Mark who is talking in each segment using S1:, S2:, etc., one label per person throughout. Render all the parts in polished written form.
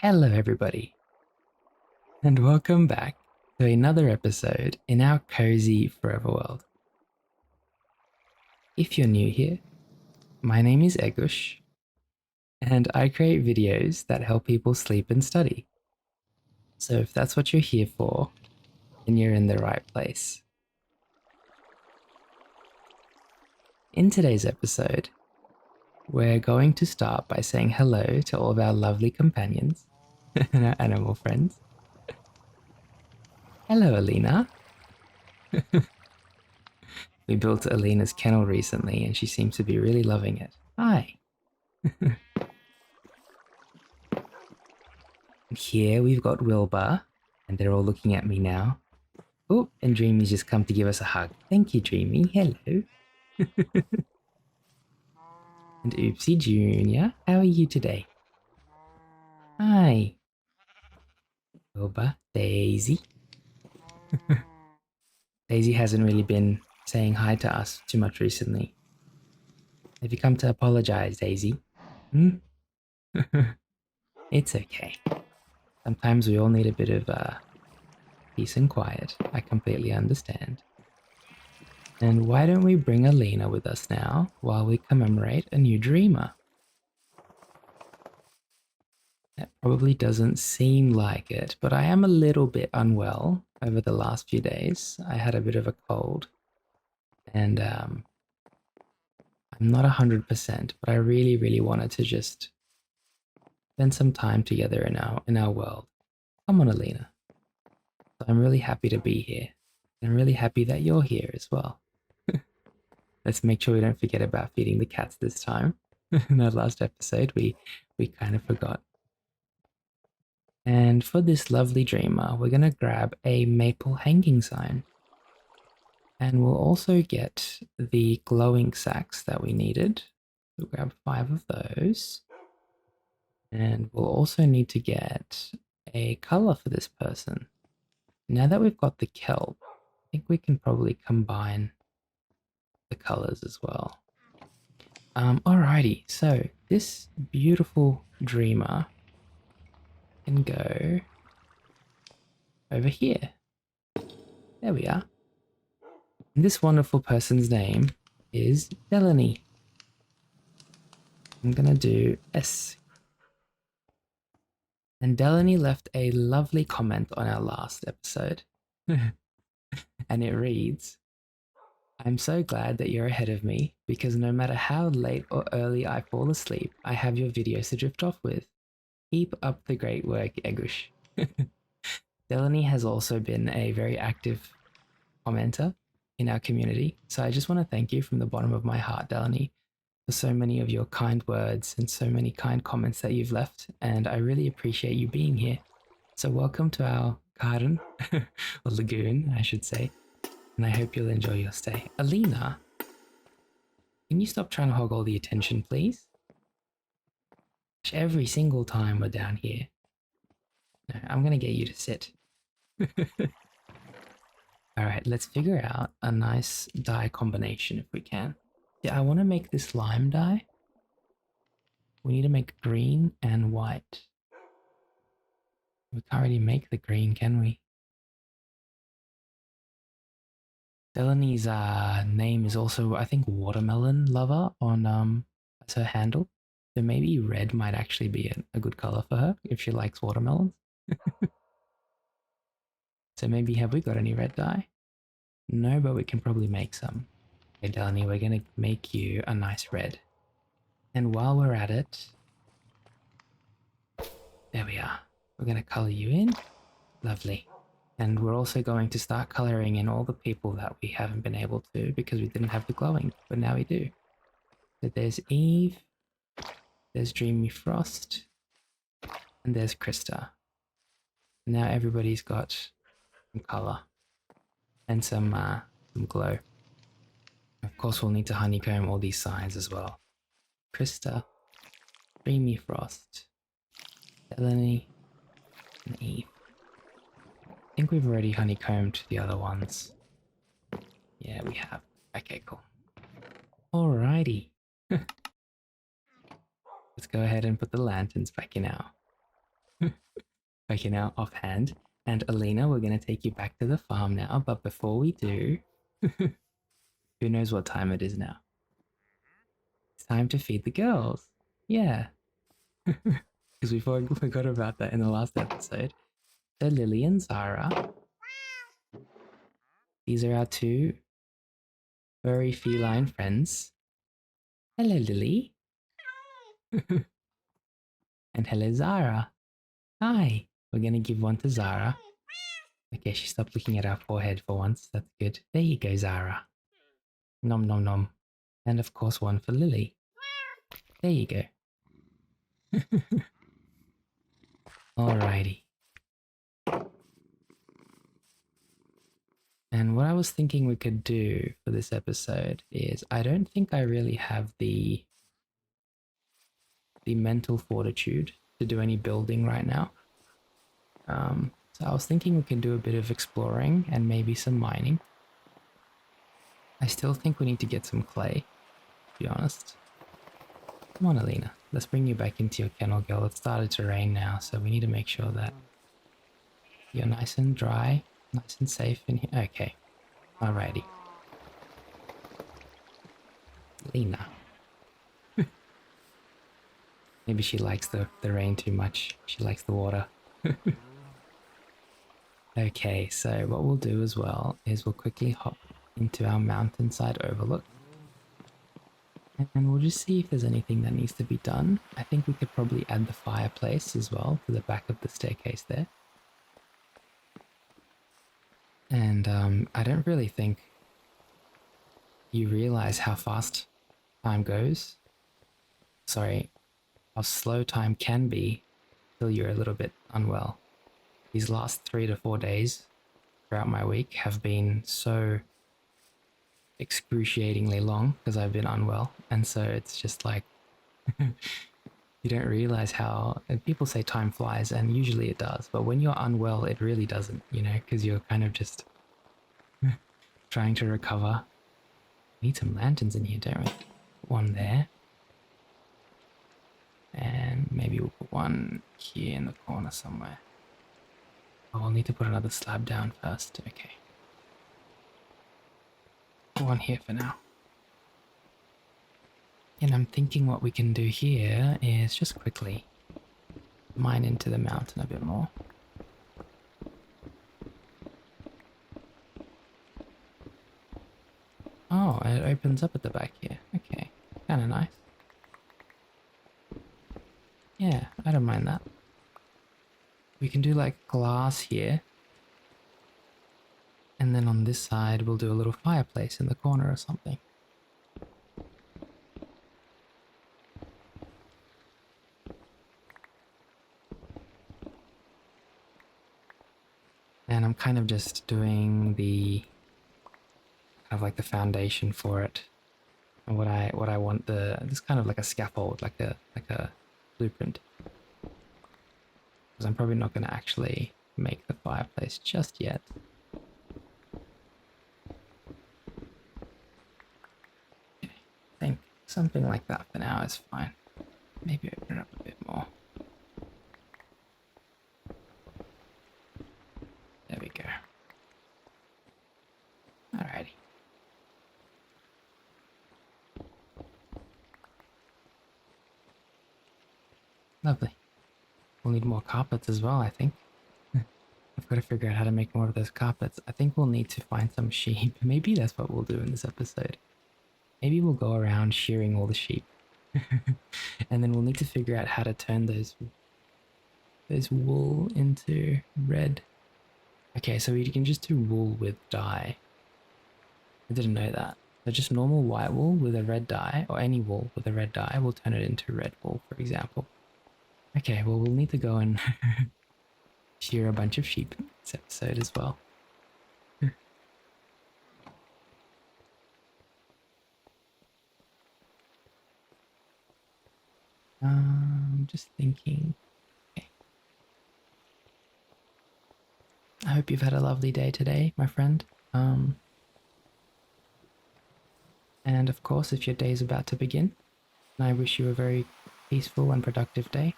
S1: Hello, everybody, and welcome back to another episode in our cozy forever world. If you're new here, my name is Egush, and I create videos that help people sleep and study. So if that's what you're here for, then you're in the right place. In today's episode, we're going to start by saying hello to all of our lovely companions and our animal friends. Hello, Alina. We built Alina's kennel recently and she seems to be really loving it. Hi. Here we've got Wilbur, and they're all looking at me now. Oh, and Dreamy's just come to give us a hug. Thank you, Dreamy. Hello. And Oopsie Junior, how are you today? Hi. Wilbur, Daisy. Daisy hasn't really been saying hi to us too much recently. Have you come to apologize, Daisy? Hmm? It's okay. Sometimes we all need a bit of peace and quiet. I completely understand. And why don't we bring Alina with us now while we commemorate a new dreamer? That probably doesn't seem like it, but I am a little bit unwell over the last few days. I had a bit of a cold, and I'm not 100%, but I really, really wanted to just spend some time together in our world. Come on, Alina. So I'm really happy to be here. I'm really happy that you're here as well. Let's make sure we don't forget about feeding the cats this time. In that last episode, we kind of forgot. And for this lovely dreamer, we're going to grab a maple hanging sign. And we'll also get the glowing sacks that we needed. We'll grab 5 of those. And we'll also need to get a color for this person. Now that we've got the kelp, I think we can probably combine the colors as well. Alrighty, so this beautiful dreamer can go over here. There we are. And this wonderful person's name is Delaney. I'm gonna do S. And Delaney left a lovely comment on our last episode. And it reads, I'm so glad that you're ahead of me because no matter how late or early I fall asleep, I have your videos to drift off with. Keep up the great work, Egush. Delaney has also been a very active commenter in our community, so I just want to thank you from the bottom of my heart, Delaney, for so many of your kind words and so many kind comments that you've left, and I really appreciate you being here. So welcome to our garden, or lagoon, I should say, and I hope you'll enjoy your stay. Alina, can you stop trying to hog all the attention, please? Every single time we're down here. No, I'm gonna get you to sit. Alright, let's figure out a nice dye combination if we can. Yeah, I want to make this lime dye. We need to make green and white. We can't really make the green, can we? Delaney's name is also, I think, watermelon lover on as her handle. So maybe red might actually be a good color for her if she likes watermelons. So maybe have we got any red dye? No, but we can probably make some. Okay, Delaney, we're gonna make you a nice red. And while we're at it, there we are. We're gonna color you in. Lovely. And we're also going to start coloring in all the people that we haven't been able to because we didn't have the glowing, but now we do. So there's Eve, there's Dreamy Frost, and there's Krista. Now everybody's got some color and some glow. Of course, we'll need to honeycomb all these signs as well. Krista, Dreamy Frost, Delaney, and Eve. I think we've already honeycombed the other ones. Yeah, we have. Okay, cool. Alrighty. Let's go ahead and put the lanterns back in our Okay, now offhand. And Alina, we're going to take you back to the farm now. But before we do, who knows what time it is now? It's time to feed the girls. Yeah, because we forgot about that in the last episode. So Lily and Zara, these are our two furry feline friends. Hello, Lily. And hello, Zara. Hi. We're going to give one to Zara. Okay, she stopped looking at our forehead for once. That's good. There you go, Zara. Nom nom nom. And of course, one for Lily. There you go. Alrighty. And what I was thinking we could do for this episode is I don't think I really have the mental fortitude to do any building right now. So I was thinking we could do a bit of exploring and maybe some mining. I still think we need to get some clay, to be honest. Come on, Alina. Let's bring you back into your kennel, girl. It started to rain now, so we need to make sure that you're nice and dry, nice and safe in here. Okay. Alrighty. Lena. Maybe she likes the rain too much. She likes the water. Okay, so what we'll do as well is we'll quickly hop into our mountainside overlook. And we'll just see if there's anything that needs to be done. I think we could probably add the fireplace as well to the back of the staircase there. And I don't really think you realize how fast time goes. Sorry, how slow time can be till you're a little bit unwell. These last 3 to 4 days throughout my week have been so excruciatingly long because I've been unwell. And so it's just like, you don't realize how, and people say time flies, and usually it does. But when you're unwell, it really doesn't, you know, because you're kind of just trying to recover. We need some lanterns in here, don't we? Put one there. And maybe we'll put one here in the corner somewhere. Oh, we'll need to put another slab down first. Okay. Put one here for now. And I'm thinking what we can do here is just quickly mine into the mountain a bit more. Oh, and it opens up at the back here. Okay, kind of nice. Yeah, I don't mind that. We can do like glass here. And then on this side, we'll do a little fireplace in the corner or something. And I'm kind of just doing the kind of like the foundation for it. And what I want this kind of like a scaffold, like a blueprint. Because I'm probably not going to actually make the fireplace just yet. Okay, I think something like that for now is fine. Maybe open it up a bit more. There we go. Alrighty. Lovely. We'll need more carpets as well, I think. I've got to figure out how to make more of those carpets. I think we'll need to find some sheep. Maybe that's what we'll do in this episode. Maybe we'll go around shearing all the sheep. And then we'll need to figure out how to turn those wool into red. Okay, so we can just do wool with dye. I didn't know that. So just normal white wool with a red dye, or any wool with a red dye, will turn it into red wool, for example. Okay, well, we'll need to go and shear a bunch of sheep in this episode as well. Just thinking. Okay. I hope you've had a lovely day today, my friend. And of course, if your day is about to begin, I wish you a very peaceful and productive day.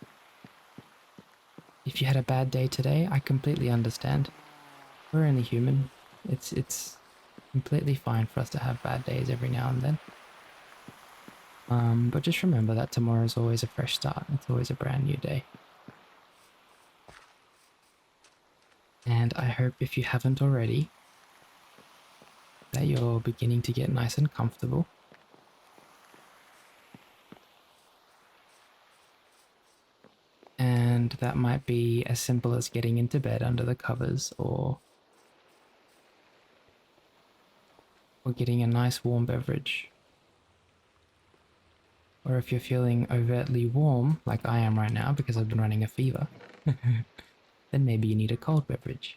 S1: if you had a bad day today, I completely understand. We're only human. It's completely fine for us to have bad days every now and then. But just remember that tomorrow is always a fresh start. It's always a brand new day. And I hope if you haven't already, that you're beginning to get nice and comfortable. And that might be as simple as getting into bed under the covers or getting a nice warm beverage. Or if you're feeling overtly warm, like I am right now because I've been running a fever, then maybe you need a cold beverage.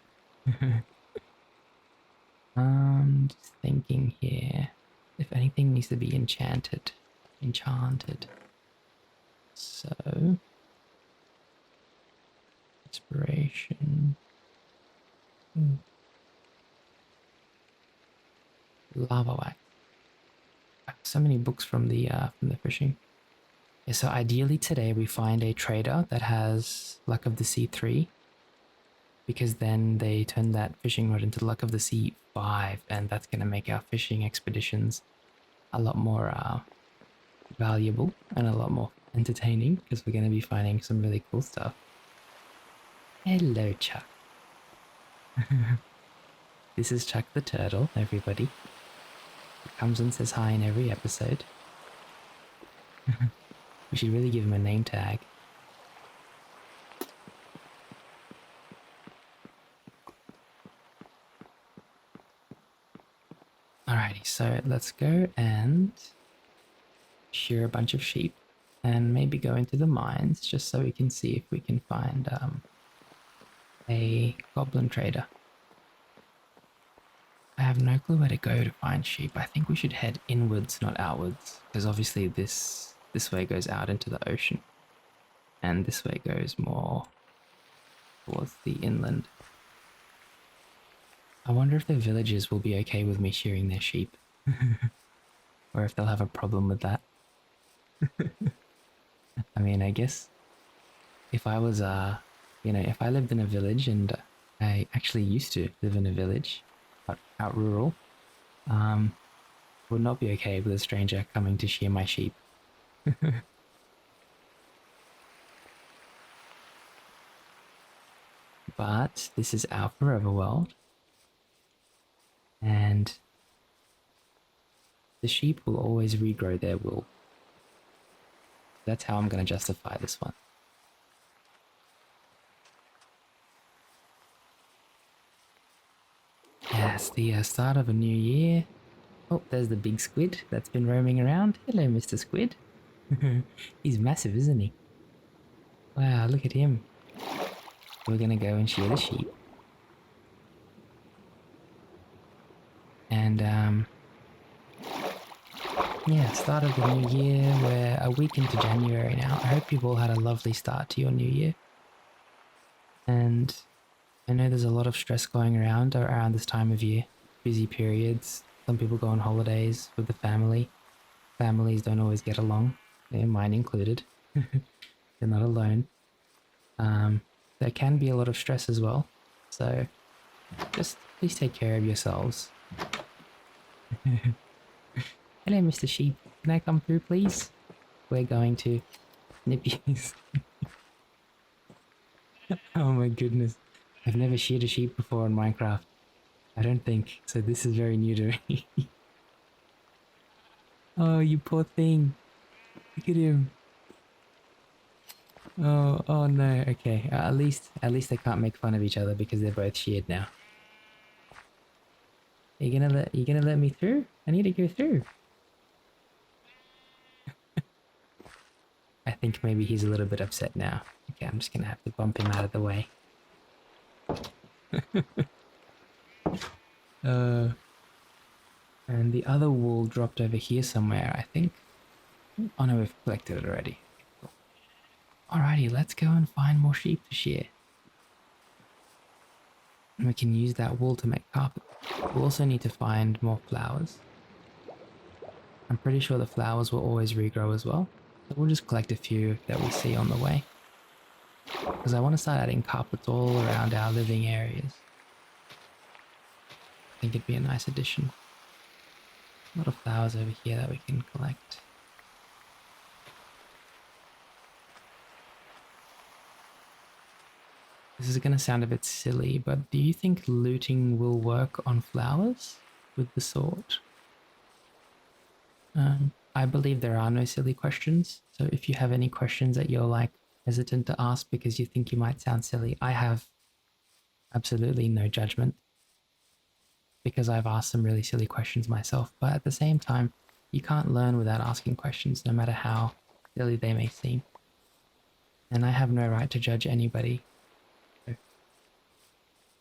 S1: Just thinking here, if anything needs to be enchanted. So, inspiration. Lava wax. I have so many books from the fishing. Yeah, so ideally today we find a trader that has Luck of the Sea 3, because then they turn that fishing rod into Luck of the Sea 5, and that's going to make our fishing expeditions a lot more valuable and a lot more entertaining, because we're going to be finding some really cool stuff. Hello, Chuck. This is Chuck the Turtle, everybody. He comes and says hi in every episode. We should really give him a name tag. Alrighty, so let's go and shear a bunch of sheep and maybe go into the mines just so we can see if we can find a goblin trader. I have no clue where to go to find sheep. I think we should head inwards, not outwards, because obviously this way goes out into the ocean, and this way goes more towards the inland. I wonder if the villagers will be okay with me shearing their sheep, or if they'll have a problem with that. I mean, I guess if I was, if I lived in a village, and I actually used to live in a village, out rural, would not be okay with a stranger coming to shear my sheep. But this is our forever world, and the sheep will always regrow their wool. That's how I'm going to justify this one. Yeah, it's the start of a new year. Oh, there's the big squid that's been roaming around. Hello, Mr. Squid. He's massive, isn't he? Wow, look at him. We're gonna go and shear the sheep. And, yeah, start of the new year. We're a week into January now. I hope you've all had a lovely start to your new year. And I know there's a lot of stress going around this time of year. Busy periods. Some people go on holidays with the family. Families don't always get along. Yeah, mine included. You're not alone. There can be a lot of stress as well. So just please take care of yourselves. Hello, Mr. Sheep. Can I come through, please? We're going to nip you. Oh my goodness. I've never sheared a sheep before in Minecraft. I don't think. So this is very new to me. Oh, you poor thing. Look at him. Oh no. Okay. At least they can't make fun of each other because they're both sheared now. You gonna let me through? I need to go through. I think maybe he's a little bit upset now. Okay, I'm just gonna have to bump him out of the way. And the other wool dropped over here somewhere, I think. Oh no, we've collected it already. Cool. Alrighty, let's go and find more sheep to shear. And we can use that wool to make carpet. We'll also need to find more flowers. I'm pretty sure the flowers will always regrow as well. So we'll just collect a few that we see on the way. because I want to start adding carpets all around our living areas. I think it'd be a nice addition. A lot of flowers over here that we can collect. This is going to sound a bit silly, but do you think looting will work on flowers with the sword? I believe there are no silly questions. So if you have any questions that you're like hesitant to ask because you think you might sound silly, I have absolutely no judgment because I've asked some really silly questions myself. But at the same time, you can't learn without asking questions, no matter how silly they may seem. And I have no right to judge anybody. So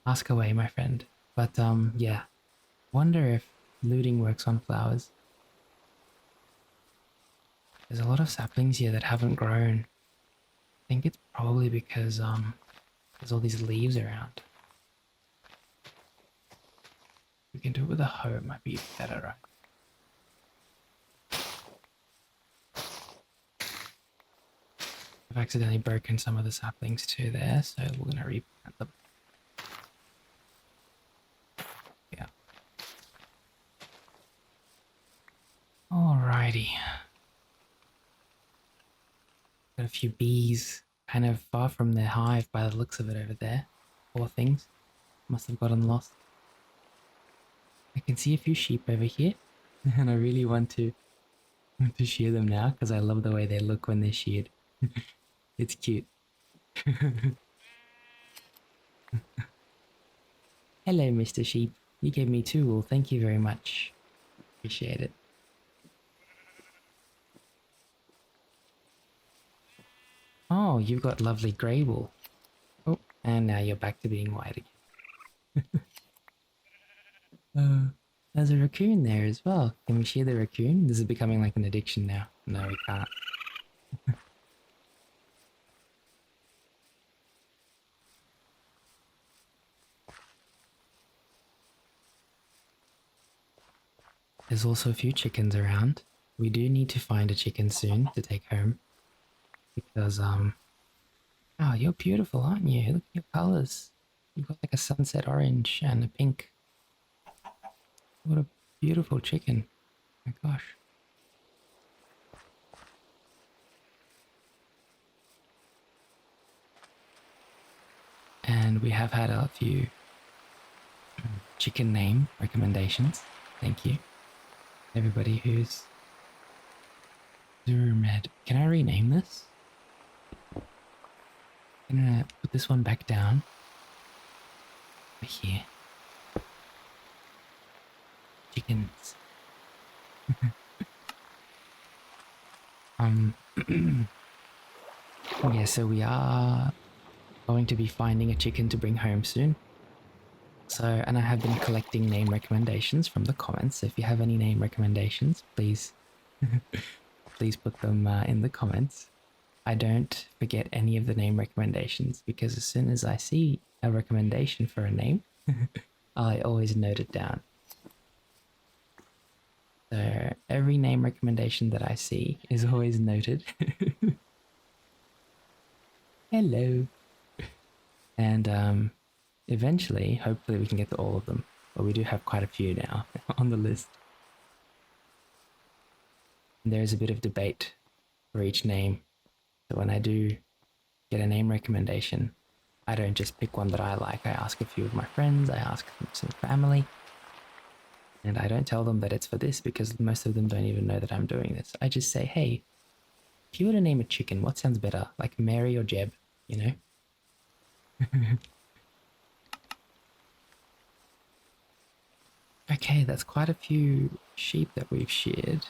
S1: ask away, my friend. But yeah, wonder if looting works on flowers. There's a lot of saplings here that haven't grown. I think it's probably because there's all these leaves around. We can do it with a hoe, it might be better, right? I've accidentally broken some of the saplings too there, so we're gonna replant them. Yeah. Alrighty. Got a few bees kind of far from their hive by the looks of it over there. Poor things. Must have gotten lost. I can see a few sheep over here, and I really want to shear them now because I love the way they look when they're sheared. It's cute. Hello, Mr. Sheep. You gave me 2 wool. Thank you very much. Appreciate it. Oh, you've got lovely grey wool. Oh, and now you're back to being white again. There's a raccoon there as well. Can we shear the raccoon? This is becoming like an addiction now. No, we can't. There's also a few chickens around. We do need to find a chicken soon to take home. Because, oh, you're beautiful, aren't you? Look at your colors. You've got like a sunset orange and a pink. What a beautiful chicken. My gosh. And we have had a few chicken name recommendations. Thank you. Everybody who's Zurmed. Can I rename this? I'm gonna put this one back down. Over here. Chickens. Yeah, so we are going to be finding a chicken to bring home soon. So, and I have been collecting name recommendations from the comments. So if you have any name recommendations, please, please put them in the comments. I don't forget any of the name recommendations because as soon as I see a recommendation for a name, I always note it down. So every name recommendation that I see is always noted. Hello. And eventually, hopefully we can get to all of them. But we do have quite a few now on the list. And there's a bit of debate for each name. So when I do get a name recommendation, I don't just pick one that I like. I ask a few of my friends, I ask some family. And I don't tell them that it's for this because most of them don't even know that I'm doing this. I just say, hey, if you were to name a chicken, what sounds better? Like Mary or Jeb, you know? Okay, that's quite a few sheep that we've sheared.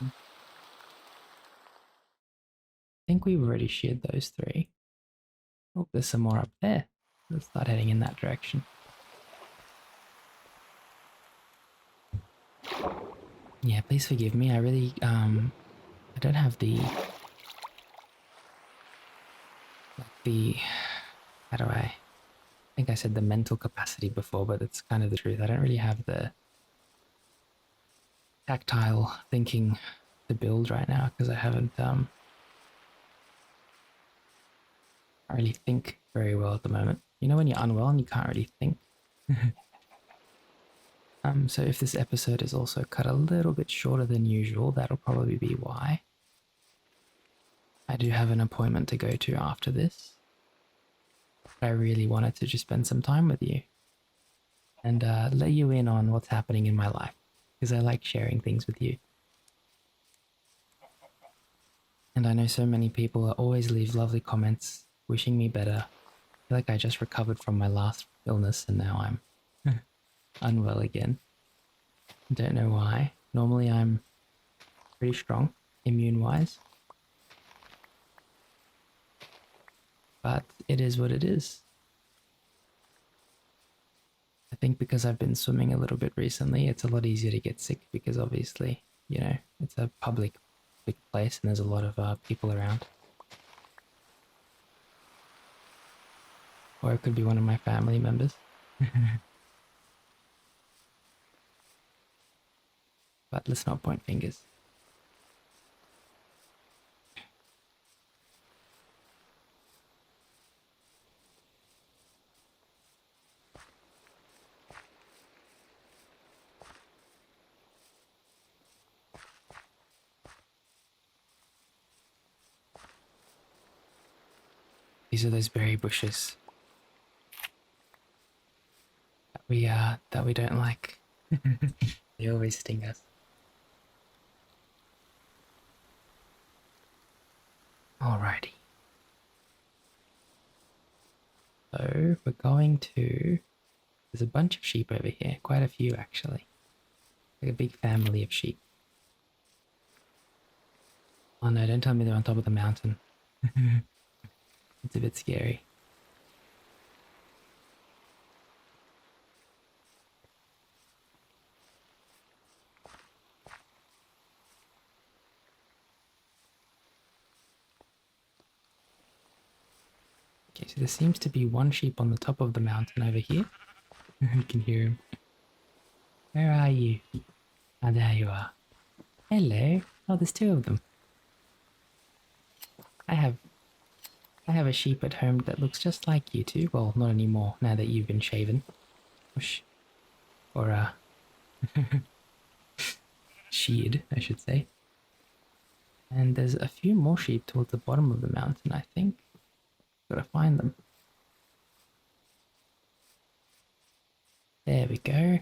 S1: I think we've already sheared those 3. Oh, there's some more up there. Let's start heading in that direction. Yeah, please forgive me. I really, I don't have how do I think I said the mental capacity before, but it's kind of the truth. I don't really have the tactile thinking to build right now because I haven't can't really think very well at the moment. You know when you're unwell and you can't really think? So if this episode is also cut a little bit shorter than usual, that'll probably be why. I do have an appointment to go to after this. But I really wanted to just spend some time with you and let you in on what's happening in my life because I like sharing things with you. And I know so many people always leave lovely comments wishing me better. I feel like I just recovered from my last illness and now I'm unwell again. Don't know why. Normally I'm pretty strong, immune-wise. But it is what it is. I think because I've been swimming a little bit recently, it's a lot easier to get sick because obviously, you know, it's a public big place and there's a lot of people around. Or it could be one of my family members. But let's not point fingers. These are those berry bushes that we don't like. They always sting us. Alrighty. So we're going to... There's a bunch of sheep over here, quite a few actually. Like a big family of sheep. Oh no, don't tell me they're on top of the mountain. It's a bit scary. Okay, so there seems to be one sheep on the top of the mountain over here. You can hear him. Where are you? Oh, there you are. Hello. Oh, there's two of them. I have a sheep at home that looks just like you two. Well, not anymore, now that you've been shaven. Or sheared, I should say. And there's a few more sheep towards the bottom of the mountain, I think. Gotta find them. There we go.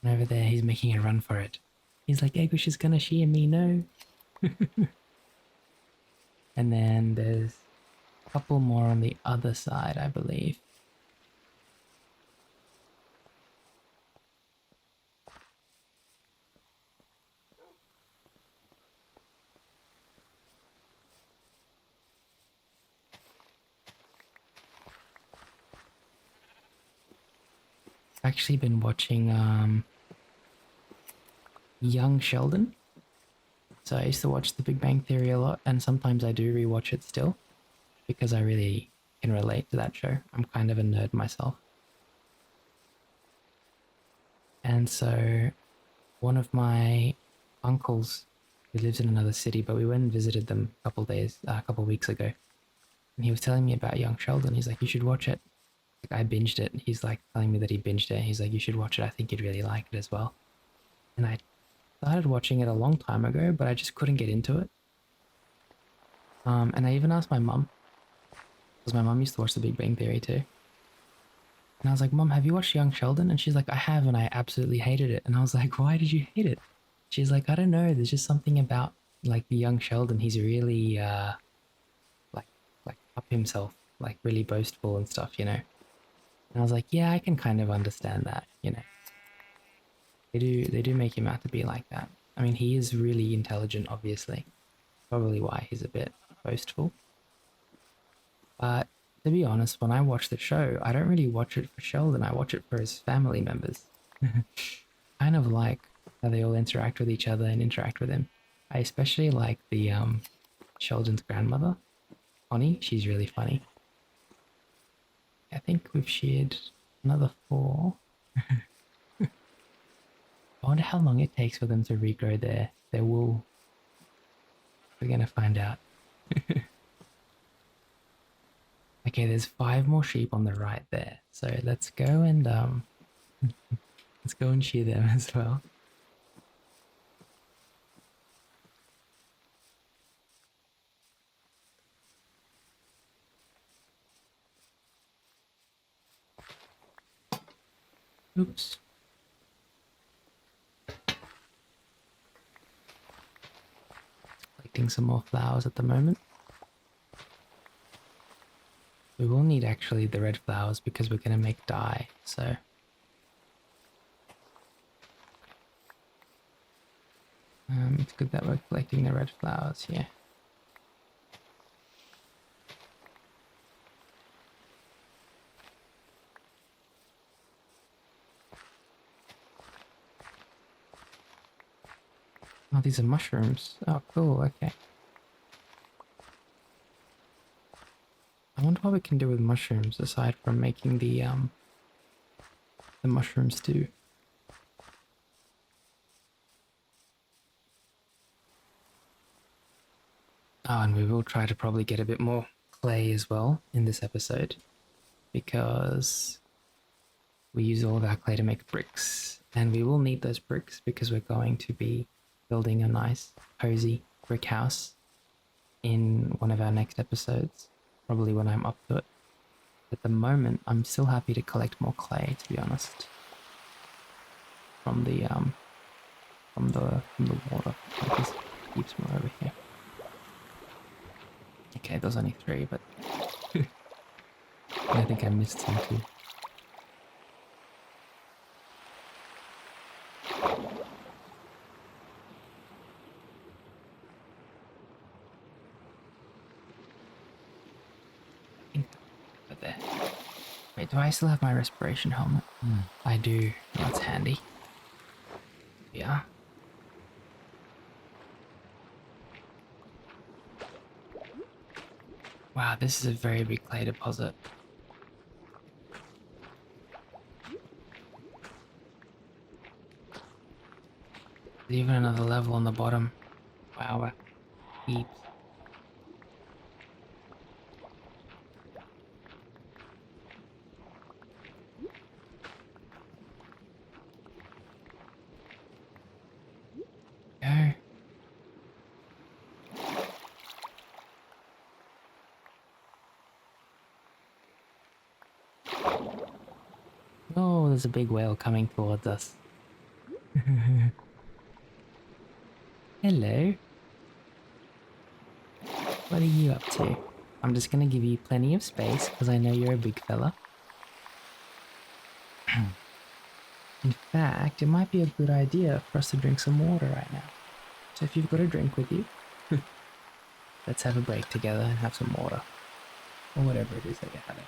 S1: One over there, he's making a run for it. He's like, Egush is gonna shear me, no. And then there's a couple more on the other side, I believe. I've actually been watching Young Sheldon. So I used to watch The Big Bang Theory a lot, and sometimes I do rewatch it still, because I really can relate to that show. I'm kind of a nerd myself. And so one of my uncles who lives in another city, but we went and visited them a couple weeks ago. And he was telling me about Young Sheldon. He's like, you should watch it. Like, I binged it. He's like telling me that he binged it. He's like, you should watch it. I think you'd really like it as well. And I started watching it a long time ago, but I just couldn't get into it. And I even asked my mum, because my mum used to watch The Big Bang Theory too. And I was like, Mum, have you watched Young Sheldon? And she's like, I have, and I absolutely hated it. And I was like, why did you hate it? She's like, I don't know. There's just something about like the Young Sheldon. He's really like up himself, like really boastful and stuff, you know. And I was like, yeah, I can kind of understand that, you know. They do make him out to be like that. I mean, he is really intelligent, obviously. Probably why he's a bit boastful. But to be honest, when I watch the show, I don't really watch it for Sheldon. I watch it for his family members. Kind of like how they all interact with each other and interact with him. I especially like the Sheldon's grandmother, Connie. She's really funny. I think we've shared another 4. I wonder how long it takes for them to regrow their wool. We're gonna find out. Okay, there's 5 more sheep on the right there. So let's go and let's go and shear them as well. Oops. Collecting some more flowers at the moment. We will need actually the red flowers because we're going to make dye, so... it's good that we're collecting the red flowers here. Oh, these are mushrooms. Oh, cool, okay. I wonder what we can do with mushrooms aside from making the mushroom stew. Oh, and we will try to probably get a bit more clay as well in this episode because we use all of our clay to make bricks, and we will need those bricks because we're going to be building a nice, cozy brick house in one of our next episodes, probably when I'm up to it. At the moment, I'm still happy to collect more clay, to be honest, from the water. Like this keeps more over here. Okay, there's only 3, but I think I missed some too. But there. Wait, do I still have my respiration helmet? I do. That's handy. Yeah. Wow, this is a very big clay deposit. There's even another level on the bottom. Wow, heaps. Go. Oh, there's a big whale coming towards us. Hello. What are you up to? I'm just gonna give you plenty of space because I know you're a big fella. In fact, it might be a good idea for us to drink some water right now. So if you've got a drink with you, let's have a break together and have some water. Or whatever it is that you're having.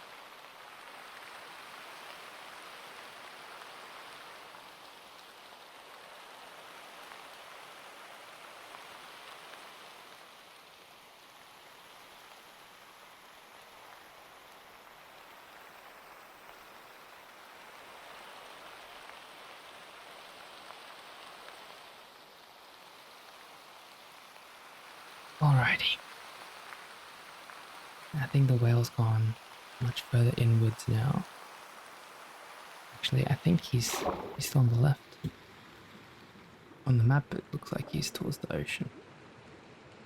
S1: Alrighty. I think the whale's gone much further inwards now. Actually, I think he's still on the left. On the map, it looks like he's towards the ocean.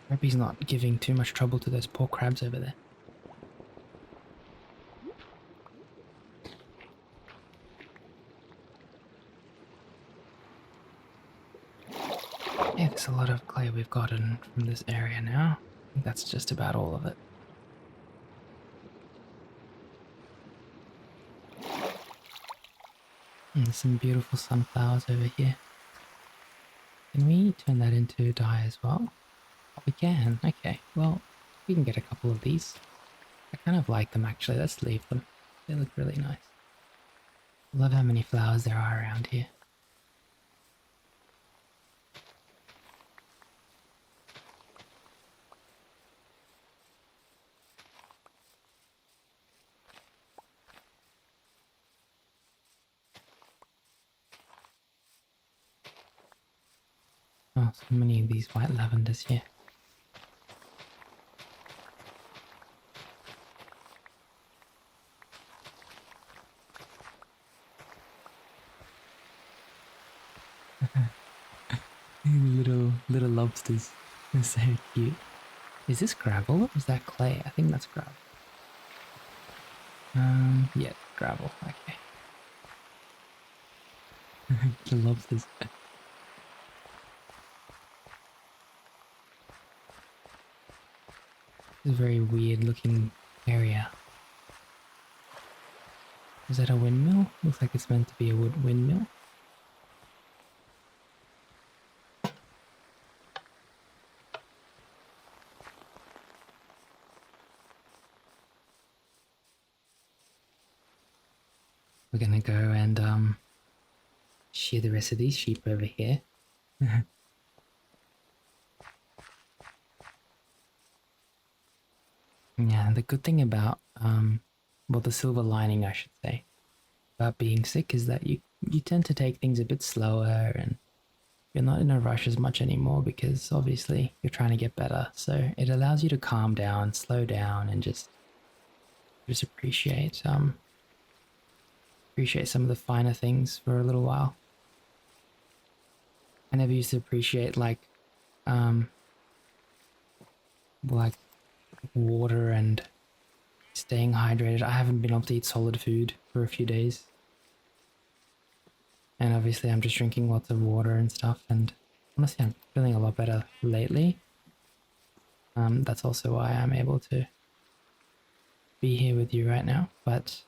S1: I hope he's not giving too much trouble to those poor crabs over there. Yeah, there's a lot of clay we've gotten from this area now. I think that's just about all of it. And there's some beautiful sunflowers over here. Can we turn that into dye as well? Oh, we can. Okay, well, we can get a couple of these. I kind of like them actually. Let's leave them. They look really nice. Love how many flowers there are around here. Oh, so many of these white lavenders here. little lobsters. They're so cute. Is this gravel or is that clay? I think that's gravel. Yeah, gravel. Okay. The lobsters. It's a very weird looking area. Is that a windmill? Looks like it's meant to be a windmill. We're gonna go and shear the rest of these sheep over here. Yeah, the good thing about well, the silver lining I should say about being sick is that you tend to take things a bit slower and you're not in a rush as much anymore because obviously you're trying to get better. So it allows you to calm down, slow down, and just appreciate some of the finer things for a little while. I never used to appreciate um like water and staying hydrated. I haven't been able to eat solid food for a few days. And obviously I'm just drinking lots of water and stuff, and honestly I'm feeling a lot better lately. That's also why I'm able to be here with you right now. But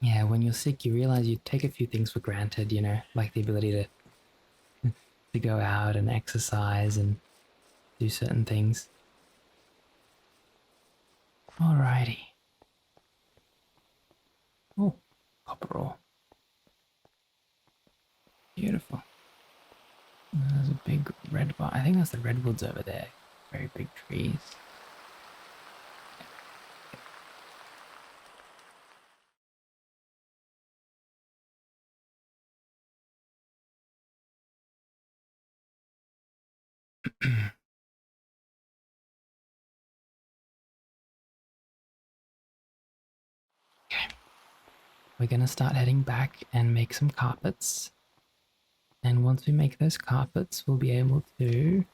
S1: yeah, when you're sick you realize you take a few things for granted, you know, like the ability to go out and exercise and do certain things. Alrighty. Oh, copper ore. Beautiful. There's a big red bar. I think that's the redwoods over there. Very big trees. Okay. We're gonna start heading back and make some carpets. And once we make those carpets, we'll be able to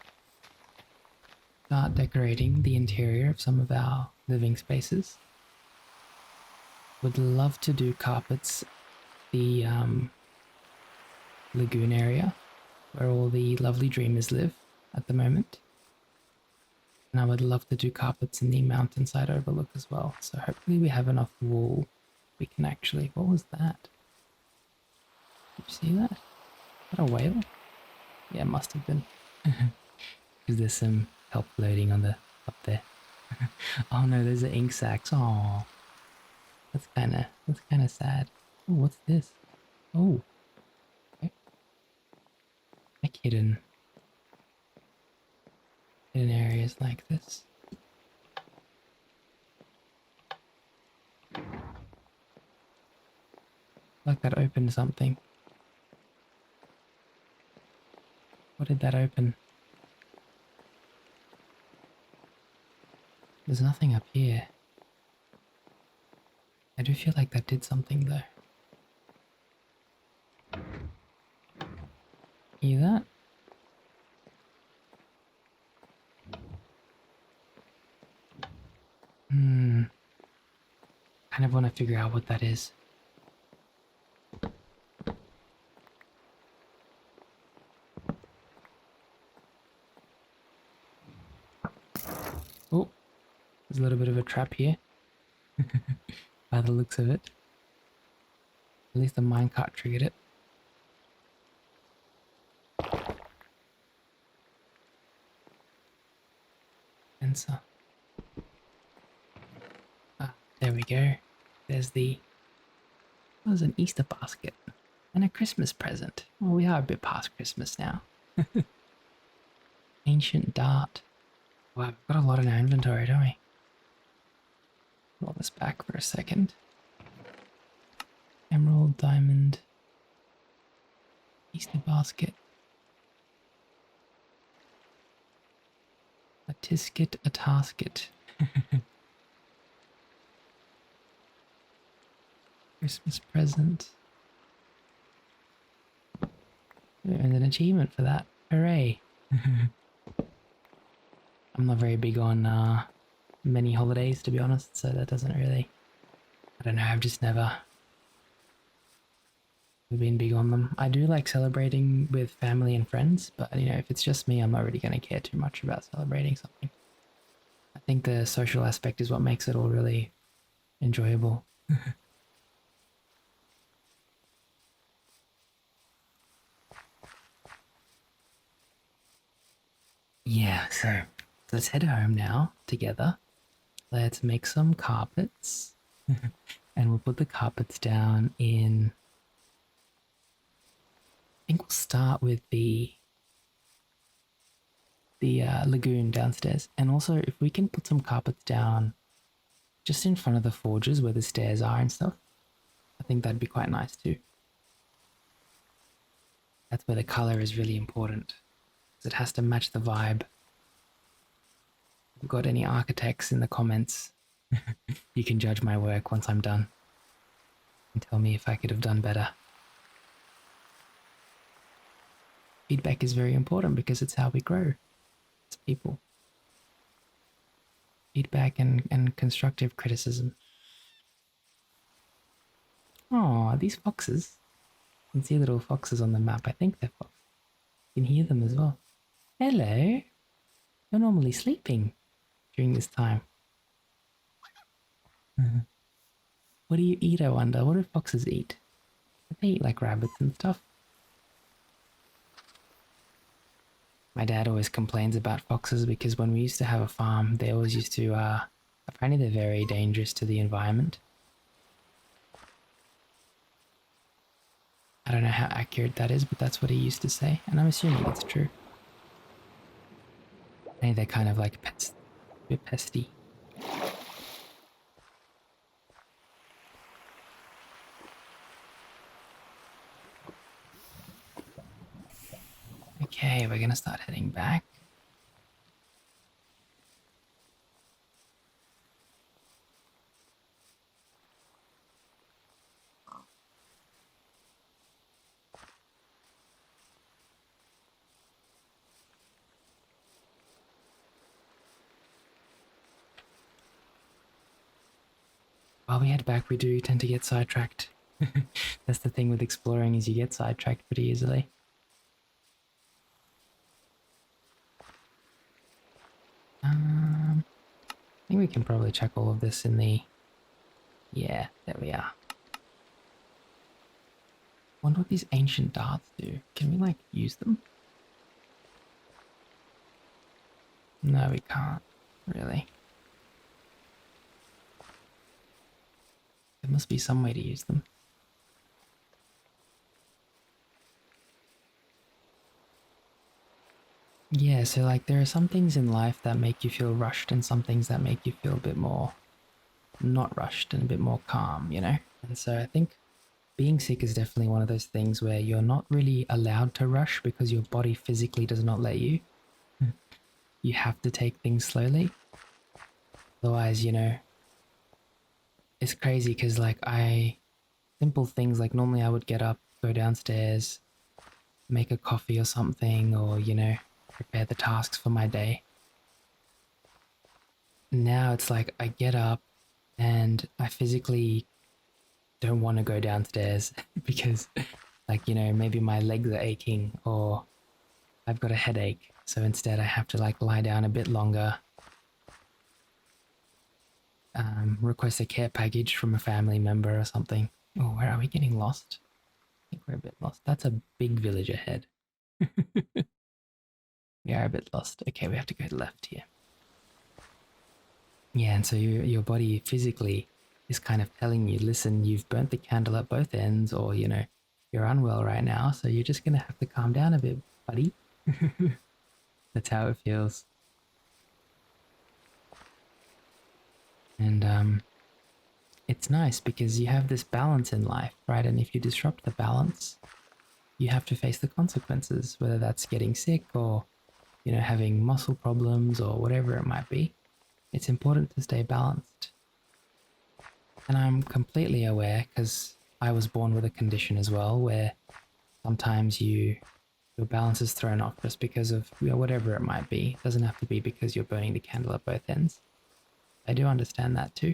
S1: start decorating the interior of some of our living spaces. Would love to do carpets the lagoon area where all the lovely dreamers live at the moment. And I would love to do carpets in the mountainside overlook as well. So hopefully we have enough wool we can actually... What was that? Did you see that? Is that a whale? Yeah, it must have been. Is there some kelp floating on the up there? Oh no, there's the ink sacs. Oh, that's kind of sad. Oh, what's this? Oh, okay. Like hidden areas like this. Like that opened something. What did that open? There's nothing up here. I do feel like that did something though. Hear that? Kind of want to figure out what that is. Oh, there's a little bit of a trap here. By the looks of it. At least the minecart triggered it. And so... Ah, there we go. There's the... That was an Easter basket. And a Christmas present. Well, we are a bit past Christmas now. Ancient dart. Wow, we've got a lot in our inventory, don't we? Roll this back for a second. Emerald, diamond, Easter basket, a tisket, a tasket. Christmas present. And an achievement for that. Hooray. I'm not very big on many holidays, to be honest, so that doesn't really... I don't know, I've just never been big on them. I do like celebrating with family and friends, but you know, if it's just me, I'm not really going to care too much about celebrating something. I think the social aspect is what makes it all really enjoyable. Yeah, so let's head home now together. Let's make some carpets. And we'll put the carpets down in... I think we'll start with the lagoon downstairs. And also, if we can put some carpets down just in front of the forges where the stairs are and stuff, I think that'd be quite nice too. That's where the color is really important, because it has to match the vibe. If you've got any architects in the comments, you can judge my work once I'm done and tell me if I could have done better. Feedback is very important because it's how we grow as people. Feedback and constructive criticism. Oh, these foxes. You can see little foxes on the map. I think they're foxes. You can hear them as well. Hello. You're normally sleeping during this time. What do you eat, I wonder? What do foxes eat? They eat like rabbits and stuff. My dad always complains about foxes because when we used to have a farm, they always used to, apparently they're very dangerous to the environment. I don't know how accurate that is, but that's what he used to say, and I'm assuming it's true. Hey, they're kind of like a bit pesty. Okay, we're gonna start heading back. While we head back, we do tend to get sidetracked. That's the thing with exploring, is you get sidetracked pretty easily. I think we can probably check all of this in the... Yeah, there we are. Wonder what these ancient darts do. Can we, like, use them? No, we can't. Really. There must be some way to use them. Yeah, so like there are some things in life that make you feel rushed and some things that make you feel a bit more not rushed and a bit more calm, you know? And so I think being sick is definitely one of those things where you're not really allowed to rush because your body physically does not let you. You have to take things slowly. Otherwise, you know, it's crazy because like simple things like normally I would get up, go downstairs, make a coffee or something, or, you know, prepare the tasks for my day. Now it's like I get up and I physically don't want to go downstairs because, like, you know, maybe my legs are aching or I've got a headache. So instead I have to like lie down a bit longer, request a care package from a family member or something. Oh, where are we getting lost? I think we're a bit lost. That's a big village ahead. We are a bit lost. Okay, we have to go left here. Yeah, and so your body physically is kind of telling you, listen, you've burnt the candle at both ends, or, you know, you're unwell right now, so you're just going to have to calm down a bit, buddy. That's how it feels. And it's nice because you have this balance in life, right? And if you disrupt the balance, you have to face the consequences, whether that's getting sick or, you know, having muscle problems or whatever it might be. It's important to stay balanced. And I'm completely aware because I was born with a condition as well where sometimes you your balance is thrown off just because of, you know, whatever it might be. It doesn't have to be because you're burning the candle at both ends. I do understand that too.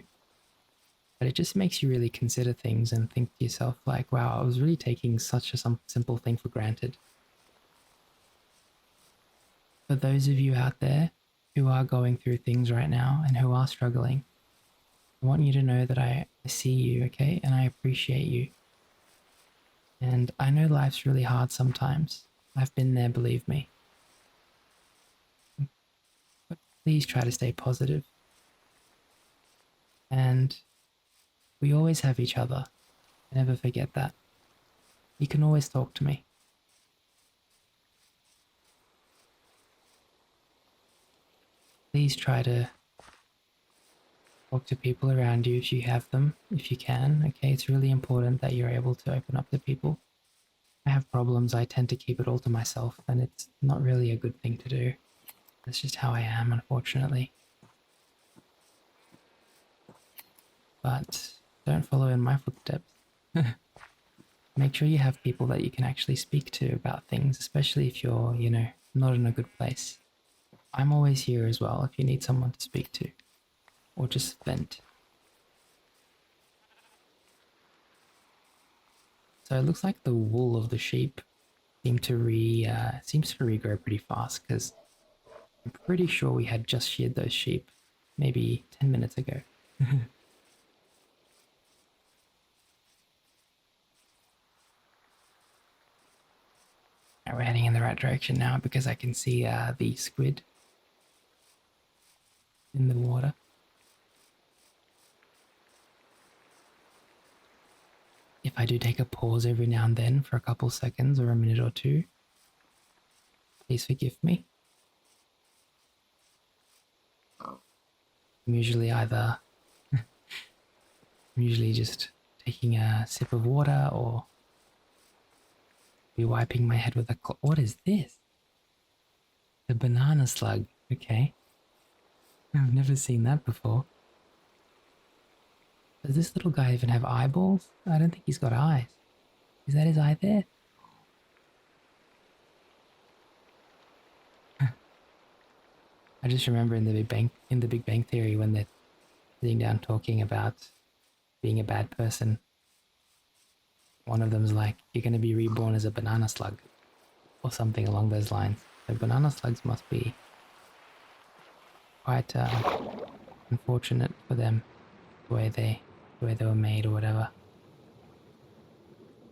S1: But it just makes you really consider things and think to yourself like, wow, I was really taking such a simple thing for granted. For those of you out there who are going through things right now and who are struggling, I want you to know that I see you, okay? And I appreciate you. And I know life's really hard sometimes. I've been there, believe me. But please try to stay positive. And we always have each other. Never forget that. You can always talk to me. Please try to talk to people around you if you have them, if you can. Okay, it's really important that you're able to open up to people. I have problems, I tend to keep it all to myself, and it's not really a good thing to do. That's just how I am, unfortunately. But don't follow in my footsteps. Make sure you have people that you can actually speak to about things, especially if you're, you know, not in a good place. I'm always here as well if you need someone to speak to, or just vent. So it looks like the wool of the sheep seems to regrow pretty fast, because I'm pretty sure we had just sheared those sheep maybe 10 minutes ago. We're heading in the right direction now because I can see the squid in the water. If I do take a pause every now and then for a couple seconds or a minute or two, please forgive me. I'm usually just taking a sip of water or be wiping my head with a cloth. What is this? The banana slug. Okay. I've never seen that before. Does this little guy even have eyeballs? I don't think he's got eyes. Is that his eye there? I just remember in the Big Bang Theory when they're sitting down talking about being a bad person. One of them's like, you're going to be reborn as a banana slug, or something along those lines. So banana slugs must be quite unfortunate for them, the way they were made or whatever.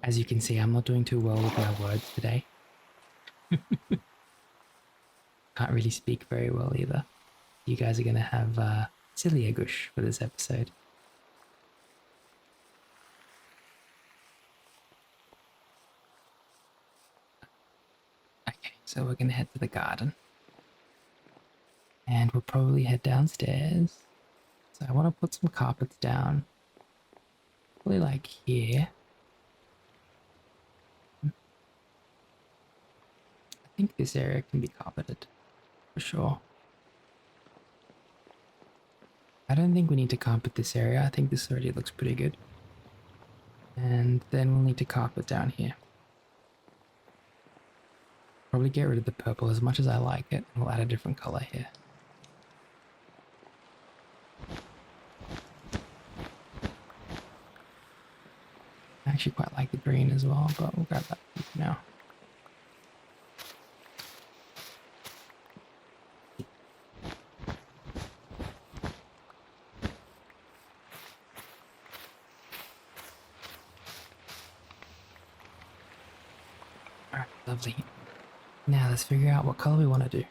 S1: As you can see, I'm not doing too well with my words today. Can't really speak very well either. You guys are going to have silly Egush for this episode. Okay, so we're going to head to the garden. And we'll probably head downstairs. So I want to put some carpets down. Probably like here. I think this area can be carpeted, for sure. I don't think we need to carpet this area. I think this already looks pretty good. And then we'll need to carpet down here. Probably get rid of the purple as much as I like it. We'll add a different color here. I actually quite like the green as well, but we'll grab that for now. Alright, lovely. Now let's figure out what color we want to do.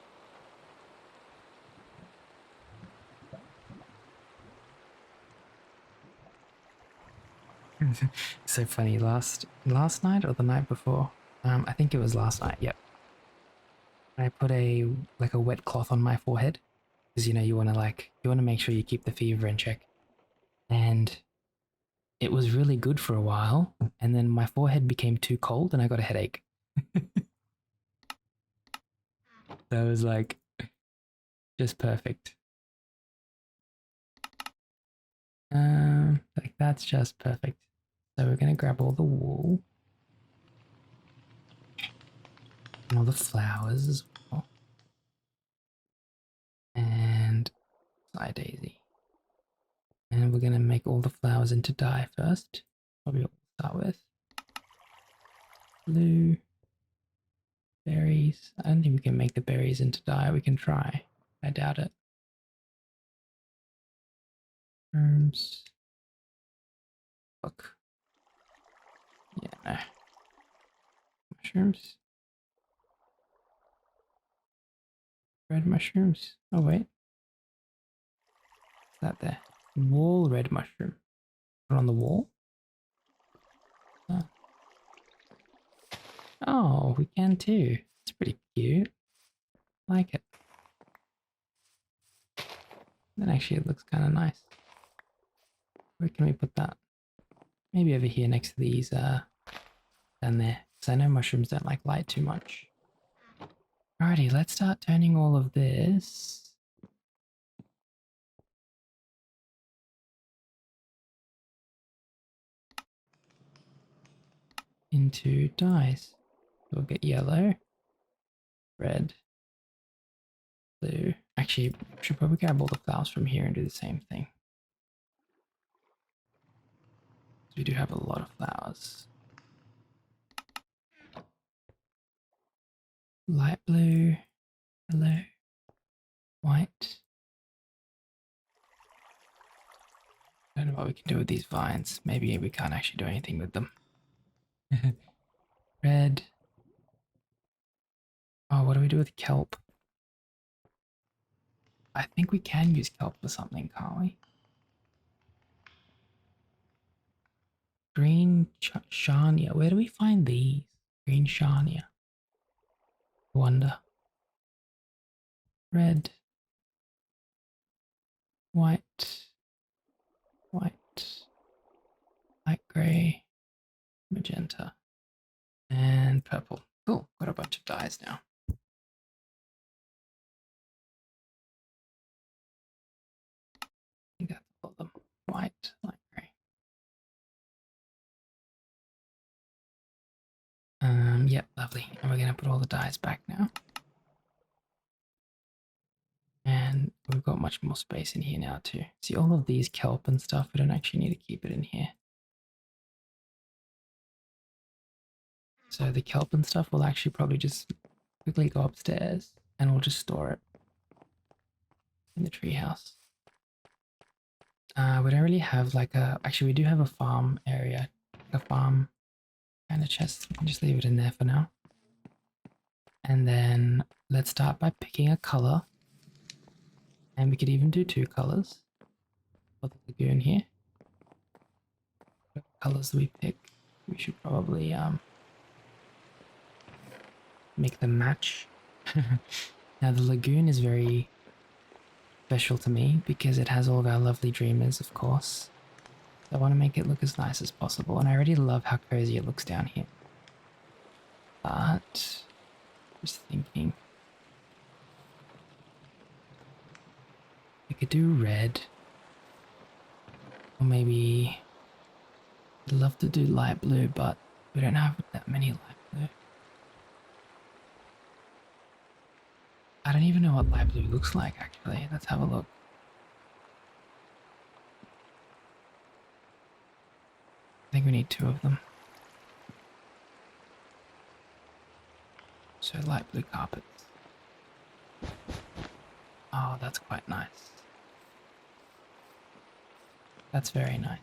S1: So funny, last night or the night before? I think it was last night, yep. I put a wet cloth on my forehead, because you want to make sure you keep the fever in check. And it was really good for a while, and then my forehead became too cold and I got a headache. That was like just perfect. Like that's just perfect. So we're gonna grab all the wool. And all the flowers as well. And side daisy. And we're going to make all the flowers into dye first. Probably what we'll start with. Blue. Berries. I don't think we can make the berries into dye. We can try. I doubt it. Mushrooms. Look. Yeah, no. Mushrooms. Red mushrooms. Oh, wait. What's that there? Wall red mushroom. Put it on the wall. Oh, we can too. It's pretty cute. I like it. And actually, it looks kind of nice. Where can we put that? Maybe over here next to these, down there. Because I know mushrooms don't like light too much. Alrighty, let's start turning all of this into dyes. We'll get yellow, red, blue. Actually, we should probably grab all the flowers from here and do the same thing. We do have a lot of flowers. Light blue, yellow, white. I don't know what we can do with these vines. Maybe we can't actually do anything with them. Red. Oh, what do we do with kelp? I think we can use kelp for something, can't we? Green Shania. Where do we find these? Green Shania. Wonder. Red. White. White. Light grey. Magenta. And purple. Cool. Got a bunch of dyes now. I think that's all of them. White. Light grey. Yep, lovely. And we're going to put all the dyes back now. And we've got much more space in here now too. See, all of these kelp and stuff, we don't actually need to keep it in here. So the kelp and stuff will actually probably just quickly go upstairs and we'll just store it in the treehouse. We don't really have like a... Actually, we do have a farm area. A farm kind of chest. We can just leave it in there for now. And then let's start by picking a color. And we could even do 2 colors for the lagoon here. What colors do we pick? We should probably make them match. Now the lagoon is very special to me because it has all of our lovely dreamers, of course. So I want to make it look as nice as possible, and I already love how cozy it looks down here. But just thinking, we could do red, or maybe I'd love to do light blue, but we don't have that many light blue. I don't even know what light blue looks like, actually. Let's have a look. I think we need 2 of them. So light blue carpets. Oh, that's quite nice. That's very nice.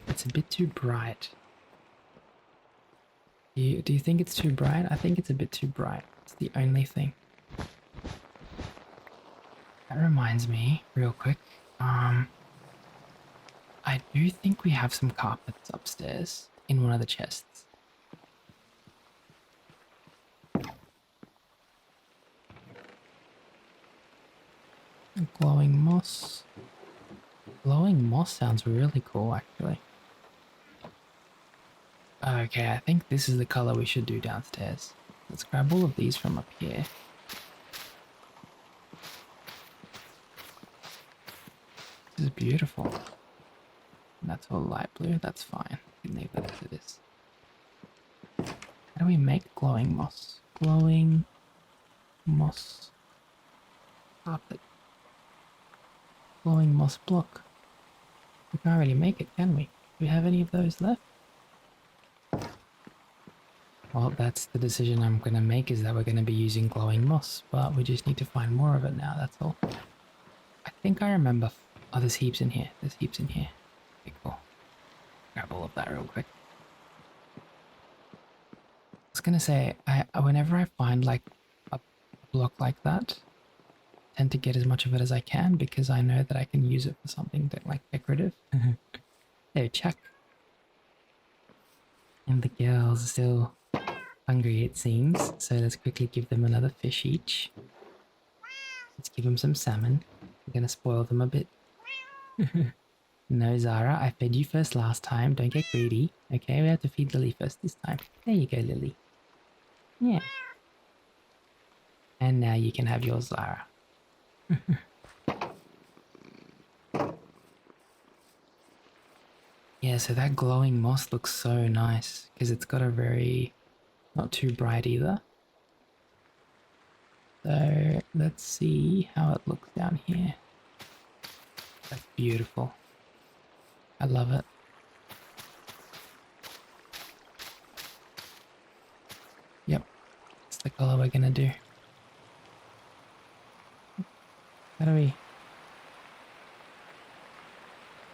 S1: It's a bit too bright. Do you think it's too bright? I think it's a bit too bright. It's the only thing. That reminds me, real quick. I do think we have some carpets upstairs in one of the chests. Glowing moss. Glowing moss sounds really cool, actually. Okay, I think this is the color we should do downstairs. Let's grab all of these from up here. This is beautiful. And that's all light blue, that's fine. can leave that as it is. How do we make glowing moss? Glowing moss carpet. Glowing moss block. We can't really make it, can we? Do we have any of those left? Well, that's the decision I'm going to make, is that we're going to be using glowing moss, but we just need to find more of it now, that's all. I think I remember... Oh, there's heaps in here. There's heaps in here. Okay, cool. Grab all of that real quick. I was going to say, whenever I find like a block like that, I tend to get as much of it as I can because I know that I can use it for something that, like decorative. There, check. And the girls are still hungry, it seems, so let's quickly give them another fish each. Let's give them some salmon. We're gonna spoil them a bit. No, Zara, I fed you first last time. Don't get greedy. Okay, we have to feed Lily first this time. There you go, Lily. Yeah. And now you can have yours, Zara. Yeah, so that glowing moss looks so nice because it's got a very... not too bright either. So let's see how it looks down here. That's beautiful. I love it. Yep, that's the color we're gonna do. How do we...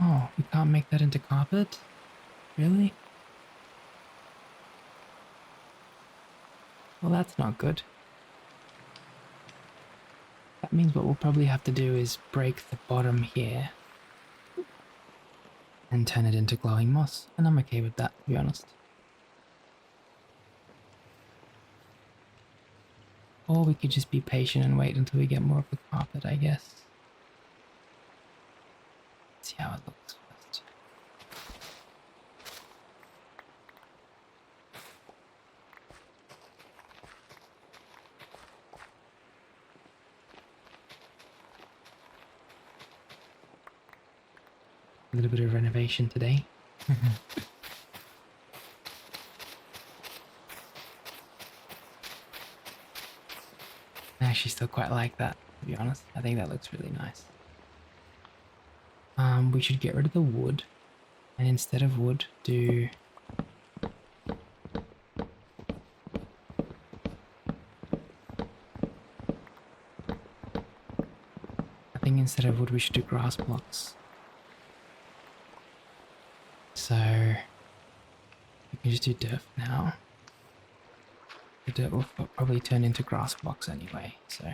S1: Oh, we can't make that into carpet? Really? Well, that's not good. That means what we'll probably have to do is break the bottom here and turn it into glowing moss, and I'm okay with that, to be honest. Or we could just be patient and wait until we get more of the carpet, I guess. Let's see how it looks first. A little bit of renovation today. I actually still quite like that, to be honest. I think that looks really nice. We should get rid of the wood, and instead of wood, do... I think instead of wood we should do grass blocks. So we can just do dirt now. The dirt will probably turn into grass blocks anyway, so...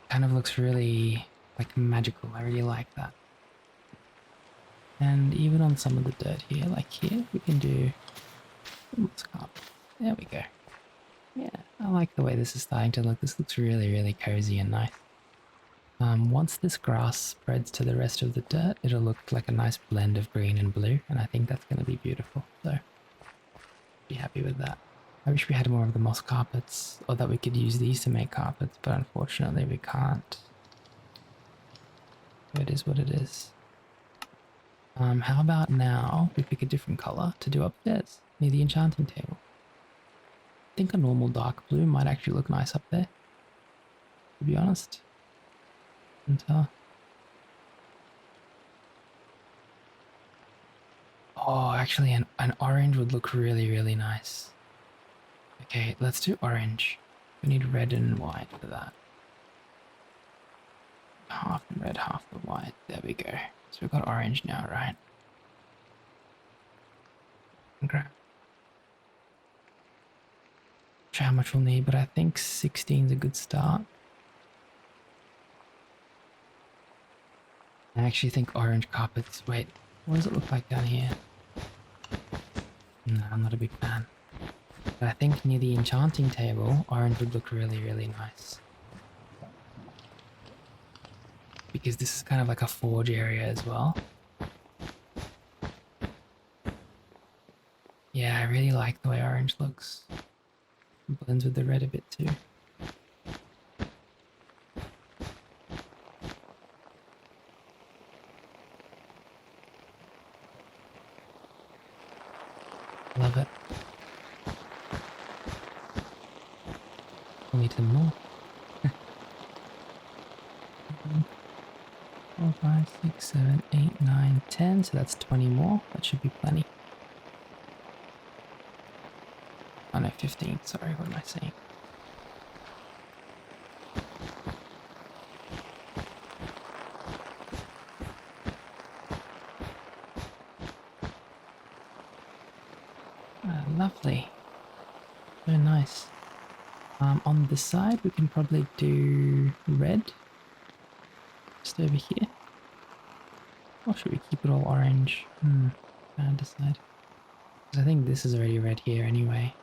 S1: Kind of looks really like magical. I really like that. And even on some of the dirt here, like here, we can do... There we go. Yeah, I like the way this is starting to look. This looks really, really cozy and nice. Once this grass spreads to the rest of the dirt, it'll look like a nice blend of green and blue, and I think that's going to be beautiful, so be happy with that. I wish we had more of the moss carpets, or that we could use these to make carpets, but unfortunately we can't. It is what it is. How about now we pick a different color to do upstairs, near the enchanting table? I think a normal dark blue might actually look nice up there, to be honest. And, oh, actually an orange would look really, really nice. Okay, let's do orange. We need red and white for that. Half the red, half the white. There we go. So we've got orange now, right? Okay. Not sure how much we'll need, but I think 16 is a good start. I actually think orange carpets... Wait, what does it look like down here? No, I'm not a big fan. But I think near the enchanting table, orange would look really, really nice. Because this is kind of like a forge area as well. Yeah, I really like the way orange looks. It blends with the red a bit too. Love it. We'll need some more. 4, 5, 6, 7, 8, 9, 10. So that's 20 more. That should be plenty. Oh no, 15. Sorry, what am I saying? Lovely. So nice. On this side, we can probably do red. Just over here. Or should we keep it all orange? Trying to decide. Because I think this is already red here anyway.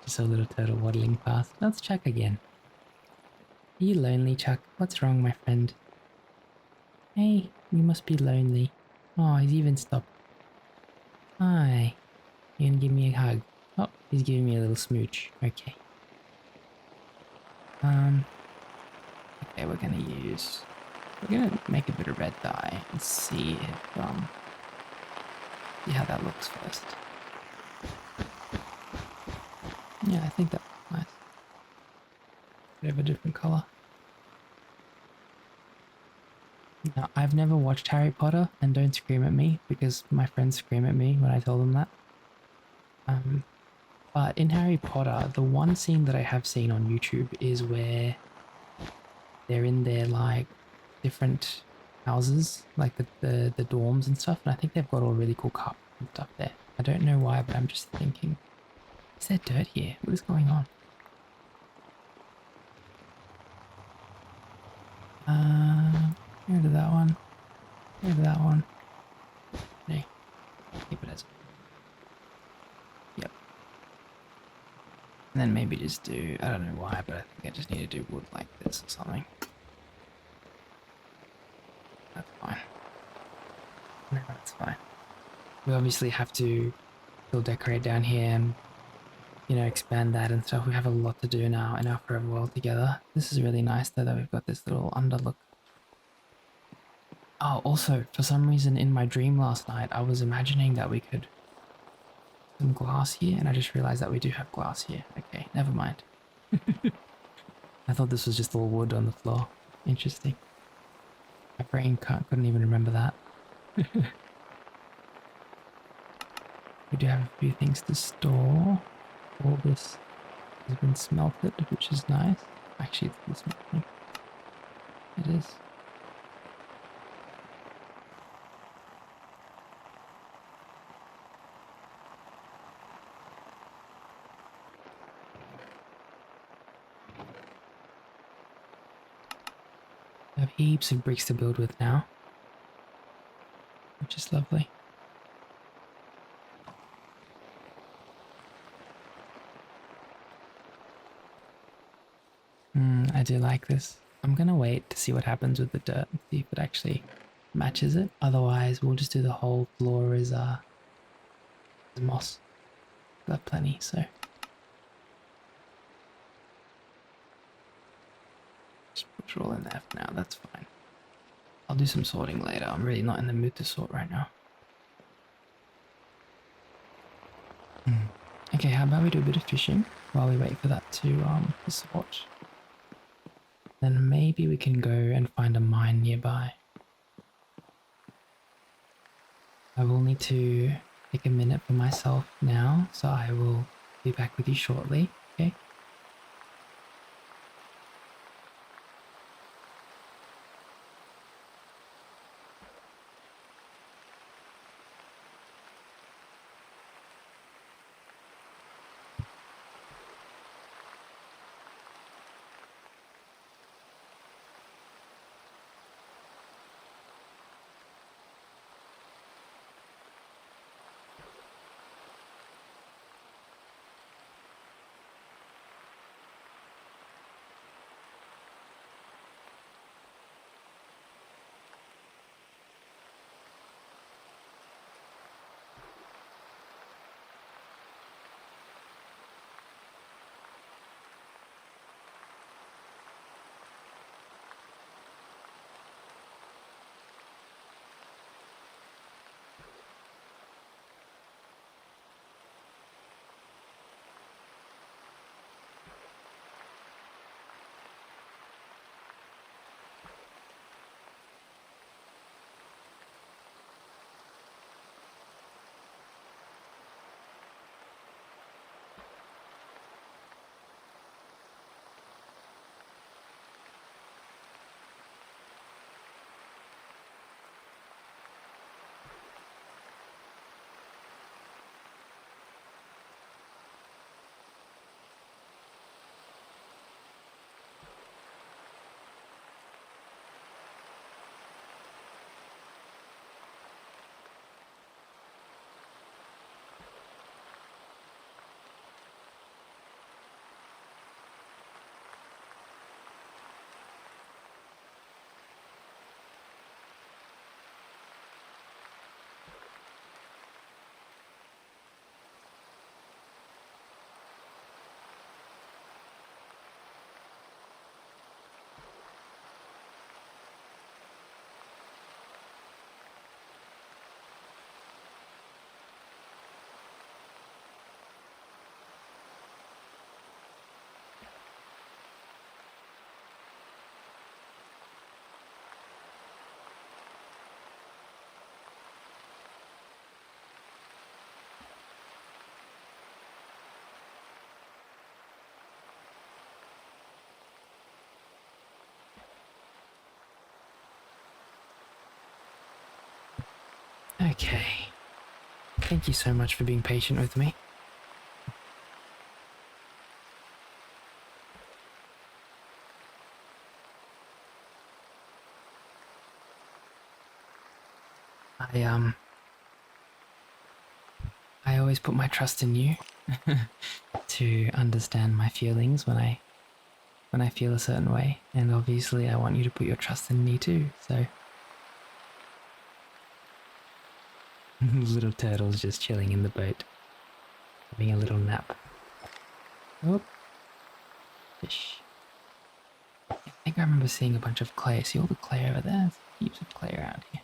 S1: Just a little turtle waddling past. Let's Chuck again. Are you lonely, Chuck? What's wrong, my friend? Hey, you must be lonely. Oh, he's even stopped. Hi. You gonna give me a hug? Oh, he's giving me a little smooch. Okay. Okay, we're gonna make a bit of red dye and see if, see how that looks first. Yeah, I think that looks nice. Bit of a different color. Now, I've never watched Harry Potter, and don't scream at me, because my friends scream at me when I tell them that. But in Harry Potter, the one scene that I have seen on YouTube is where they're in their, like, different houses, like the dorms and stuff, and I think they've got all really cool carpets and stuff there. I don't know why, but I'm just thinking, is there dirt here? What is going on? Get rid of that one. Get rid of that one. Okay. Keep it as. Yep. And then maybe just do, I don't know why, but I think I just need to do wood like this or something. That's fine. No, that's fine. We obviously have to still decorate down here and, you know, expand that and stuff. We have a lot to do now in our forever world together. This is really nice though that we've got this little underlook. Oh, also, for some reason in my dream last night, I was imagining that we could some glass here, and I just realized that we do have glass here. Okay, never mind. I thought this was just all wood on the floor. Interesting. My brain couldn't even remember that. We do have a few things to store. All this has been smelted, which is nice. Actually, it's this melting. It is. I have heaps of bricks to build with now, which is lovely. I do like this. I'm gonna wait to see what happens with the dirt and see if it actually matches it. Otherwise, we'll just do the whole floor as moss. Got plenty, so just put it all in there for now. That's fine. I'll do some sorting later. I'm really not in the mood to sort right now. Okay, how about we do a bit of fishing while we wait for that to sort. Then maybe we can go and find a mine nearby. I will need to take a minute for myself now, so I will be back with you shortly, okay? Okay. Thank you so much for being patient with me. I I always put my trust in you to understand my feelings when I feel a certain way, and obviously I want you to put your trust in me too. So little turtle's just chilling in the boat, having a little nap. Oh, fish. I think I remember seeing a bunch of clay. See all the clay over there? There's heaps of clay around here.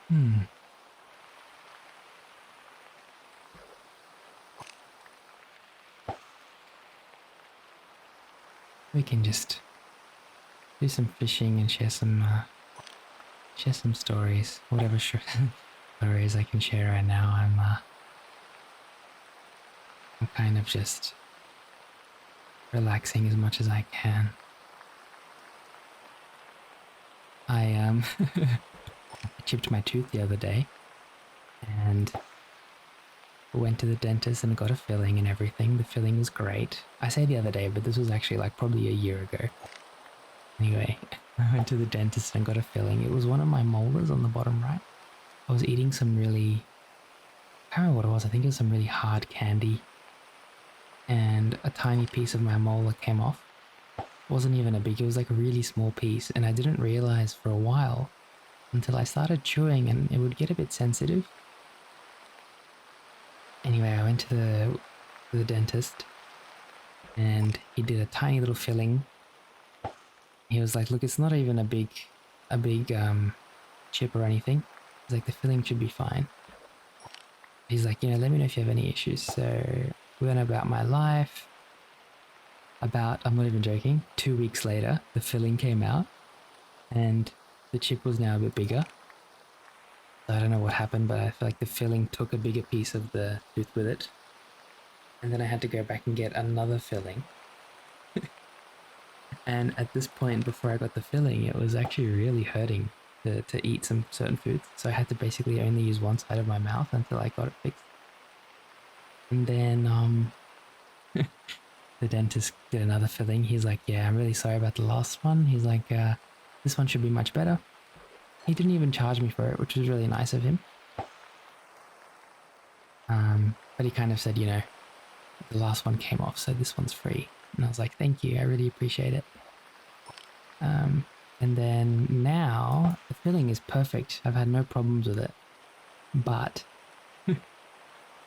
S1: Hmm. We can just do some fishing and share some stories. Whatever stories I can share right now. I'm kind of just relaxing as much as I can. I I chipped my tooth the other day and went to the dentist and got a filling and everything. The filling was great. I say the other day, but this was actually like probably a year ago. Anyway, I went to the dentist and got a filling. It was one of my molars on the bottom right. I was eating some really, I can't remember what it was. I think it was some really hard candy, and a tiny piece of my molar came off. It wasn't even a big, it was like a really small piece, and I didn't realize for a while until I started chewing and it would get a bit sensitive. Anyway, I went to the dentist and he did a tiny little filling. He was like, look, it's not even a big chip or anything. He's like, the filling should be fine. He's like, let me know if you have any issues. So we went about my life. About, I'm not even joking, 2 weeks later, the filling came out and the chip was now a bit bigger. So I don't know what happened, but I feel like the filling took a bigger piece of the tooth with it. And then I had to go back and get another filling. And at this point, before I got the filling, it was actually really hurting to eat some certain foods. So I had to basically only use one side of my mouth until I got it fixed. And then the dentist did another filling. He's like, yeah, I'm really sorry about the last one. He's like, this one should be much better. He didn't even charge me for it, which was really nice of him. But he kind of said, the last one came off, so this one's free. And I was like, thank you, I really appreciate it. And then now the filling is perfect. I've had no problems with it. But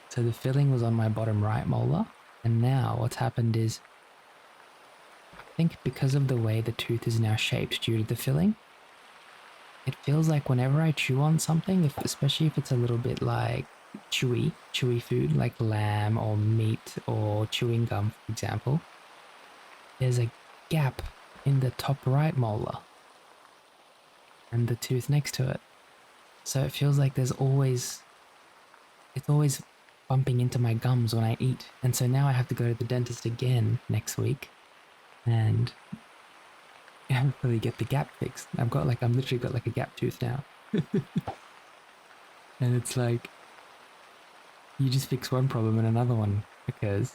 S1: so the filling was on my bottom right molar, and now what's happened is I think because of the way the tooth is now shaped due to the filling, it feels like whenever I chew on something, especially if it's a little bit like chewy food like lamb or meat or chewing gum, for example, there's a gap in the top right molar and the tooth next to it. So it feels like it's always bumping into my gums when I eat. And so now I have to go to the dentist again next week and hopefully get the gap fixed. I'm literally got like a gap tooth now. And it's like, you just fix one problem and another one occurs,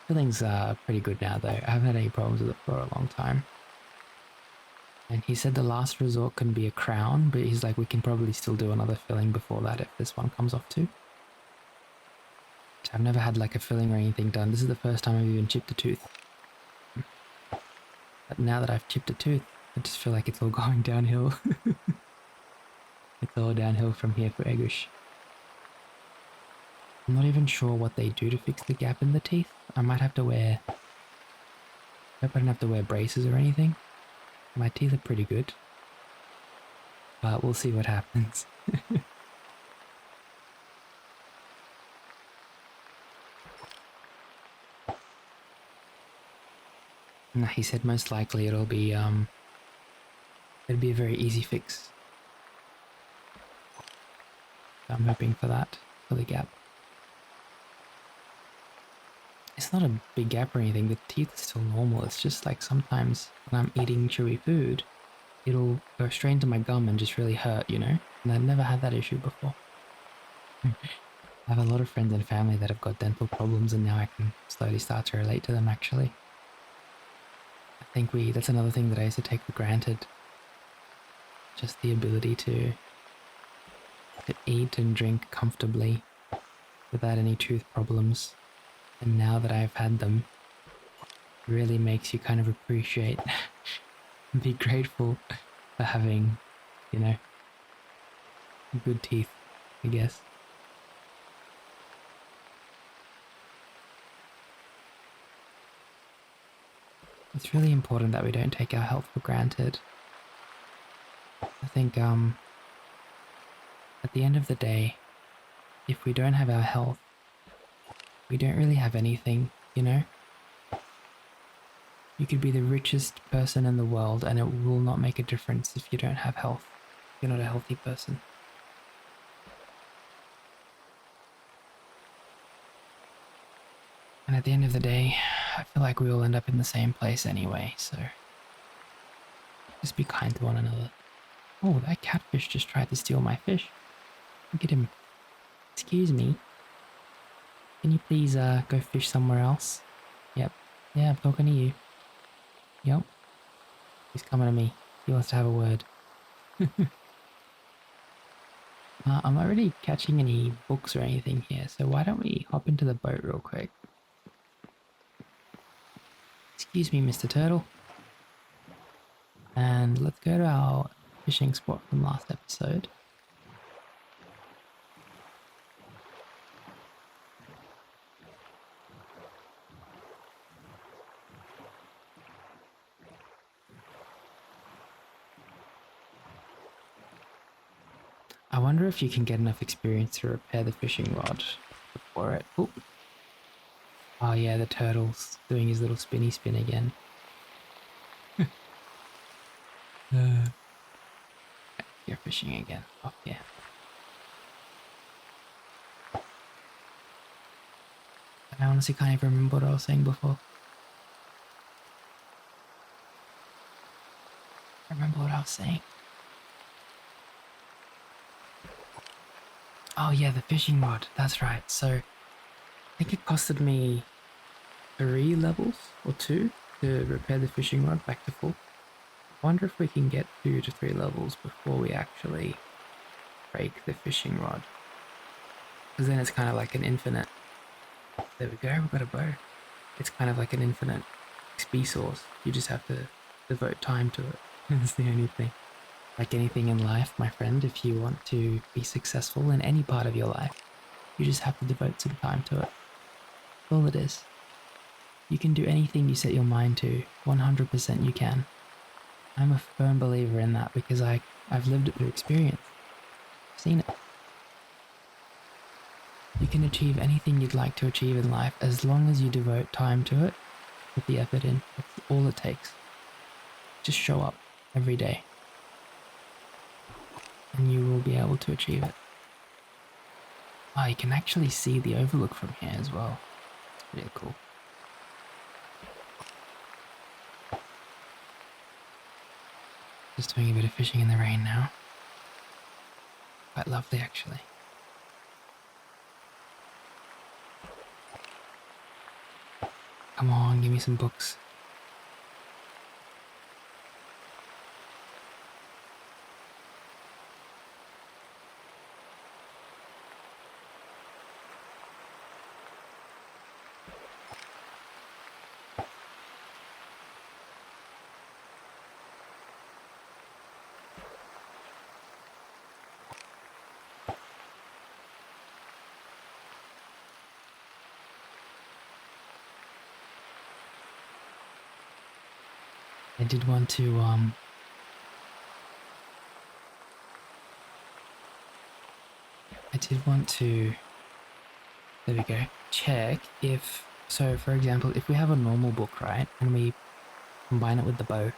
S1: Fillings are pretty good now though. I haven't had any problems with it for a long time. And he said the last resort can be a crown, but he's like, we can probably still do another filling before that if this one comes off too. I've never had like a filling or anything done. This is the first time I've even chipped a tooth. But now that I've chipped a tooth, I just feel like it's all going downhill. It's all downhill from here for Egush. I'm not even sure what they do to fix the gap in the teeth. I might have to wear... I hope I don't have to wear braces or anything. My teeth are pretty good. But we'll see what happens. And he said most likely it'll be a very easy fix. So I'm hoping for that, for the gap. It's not a big gap or anything, the teeth are still normal, it's just like sometimes when I'm eating chewy food, it'll go straight into my gum and just really hurt, you know? And I've never had that issue before. I have a lot of friends and family that have got dental problems and now I can slowly start to relate to them actually. I think that's another thing that I used to take for granted. Just the ability to eat and drink comfortably without any tooth problems. And now that I've had them, it really makes you kind of appreciate and be grateful for having, you know, good teeth, I guess. It's really important that we don't take our health for granted. I think at the end of the day, if we don't have our health, we don't really have anything, you know? You could be the richest person in the world and it will not make a difference if you don't have health. If you're not a healthy person. And at the end of the day, I feel like we all end up in the same place anyway, so just be kind to one another. Oh, that catfish just tried to steal my fish. Look at him. Excuse me. Can you please go fish somewhere else? Yep. Yeah, I'm talking to you. Yep. He's coming to me. He wants to have a word. I'm not really catching any books or anything here, so why don't we hop into the boat real quick? Excuse me, Mr. Turtle. And let's go to our fishing spot from last episode. I wonder if you can get enough experience to repair the fishing rod before it... Oop. Oh yeah, the turtle's doing his little spinny spin again. You're fishing again. Oh yeah. I honestly can't even remember what I was saying before. I remember what I was saying. Oh yeah, the fishing rod. That's right. So I think it costed me 3 levels or 2 to repair the fishing rod back to full. I wonder if we can get 2 to 3 levels before we actually break the fishing rod. Because then it's kind of like an infinite... There we go, we've got a bow. It's kind of like an infinite XP source. You just have to devote time to it. That's the only thing. Like anything in life, my friend, if you want to be successful in any part of your life, you just have to devote some time to it. That's all it is. You can do anything you set your mind to, 100% you can. I'm a firm believer in that because I've lived it through experience. I've seen it. You can achieve anything you'd like to achieve in life as long as you devote time to it, put the effort in. That's all it takes. Just show up every day. And you will be able to achieve it. Ah, you can actually see the overlook from here as well. It's really cool. Just doing a bit of fishing in the rain now. Quite lovely actually. Come on, give me some books. I did want to there we go, check if, so for example, if we have a normal book, right, and we combine it with the bow.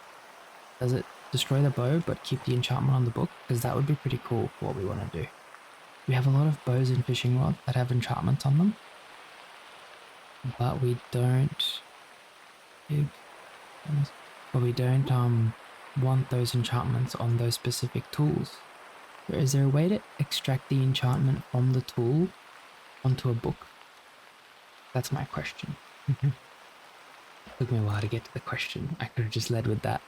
S1: Does it destroy the bow but keep the enchantment on the book? Because that would be pretty cool for what we want to do. We have a lot of bows and fishing rods that have enchantments on them, but we don't want those enchantments on those specific tools. So is there a way to extract the enchantment from the tool onto a book? That's my question. Took me a while to get to the question. I could have just led with that.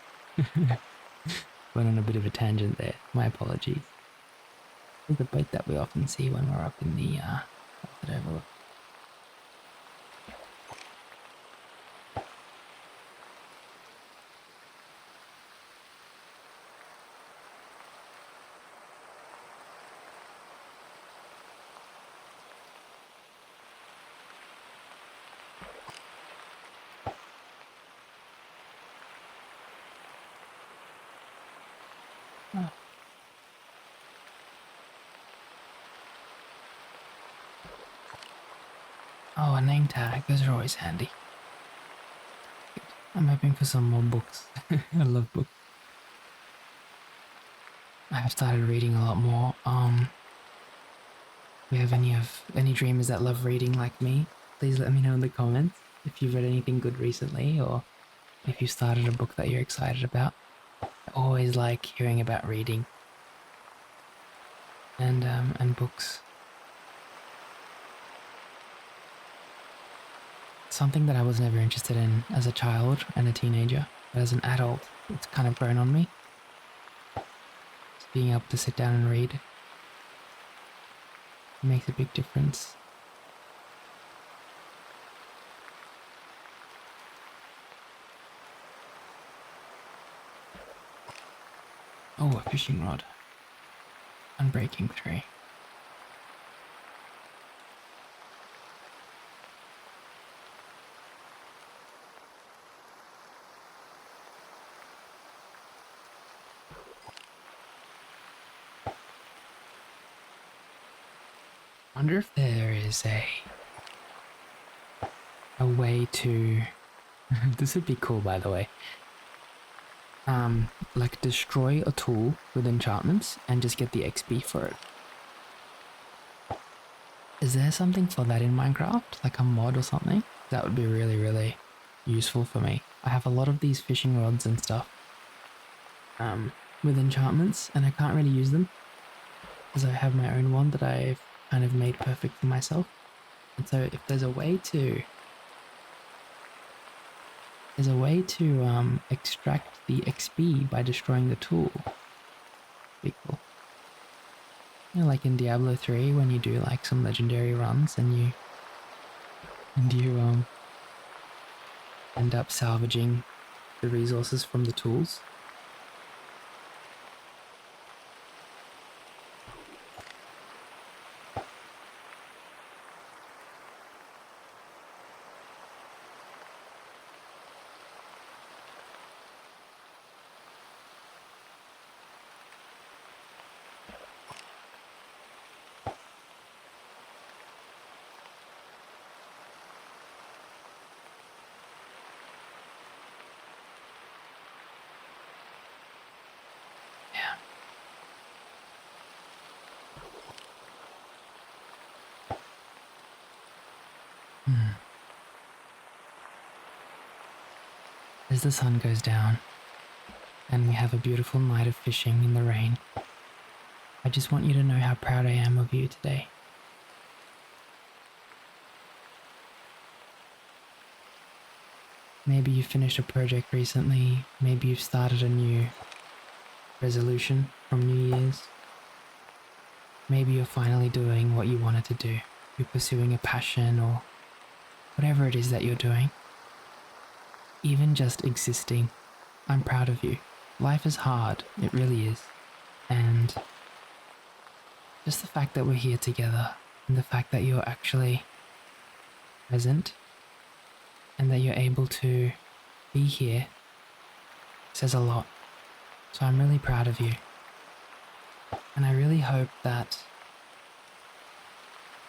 S1: Went on a bit of a tangent there. My apologies. This is the boat that we often see when we're up in the overlook. Oh. Oh, a name tag. Those are always handy. I'm hoping for some more books. I love books. I have started reading a lot more. If you have any dreamers that love reading like me, please let me know in the comments if you've read anything good recently, or if you started a book that you're excited about. I always like hearing about reading and books. Something that I was never interested in as a child and a teenager, but as an adult, it's kind of grown on me. Just being able to sit down and read makes a big difference. Oh, a fishing rod. Unbreaking 3. I wonder if there is a way to this would be cool, by the way. Like destroy a tool with enchantments and just get the XP for it. Is there something for that in Minecraft? Like a mod or something? That would be really, really useful for me. I have a lot of these fishing rods and stuff with enchantments, and I can't really use them because I have my own one that I've kind of made perfect for myself. And so if there's a way to extract the XP by destroying the tool, be cool. You know, like in Diablo 3 when you do like some legendary runs and you end up salvaging the resources from the tools. As the sun goes down and we have a beautiful night of fishing in the rain, I just want you to know how proud I am of you today. Maybe you finished a project recently, maybe you've started a new resolution from New Year's. Maybe you're finally doing what you wanted to do. You're pursuing a passion or whatever it is that you're doing. Even just existing, I'm proud of you. Life is hard, it really is. And just the fact that we're here together and the fact that you're actually present and that you're able to be here says a lot. So I'm really proud of you. And I really hope that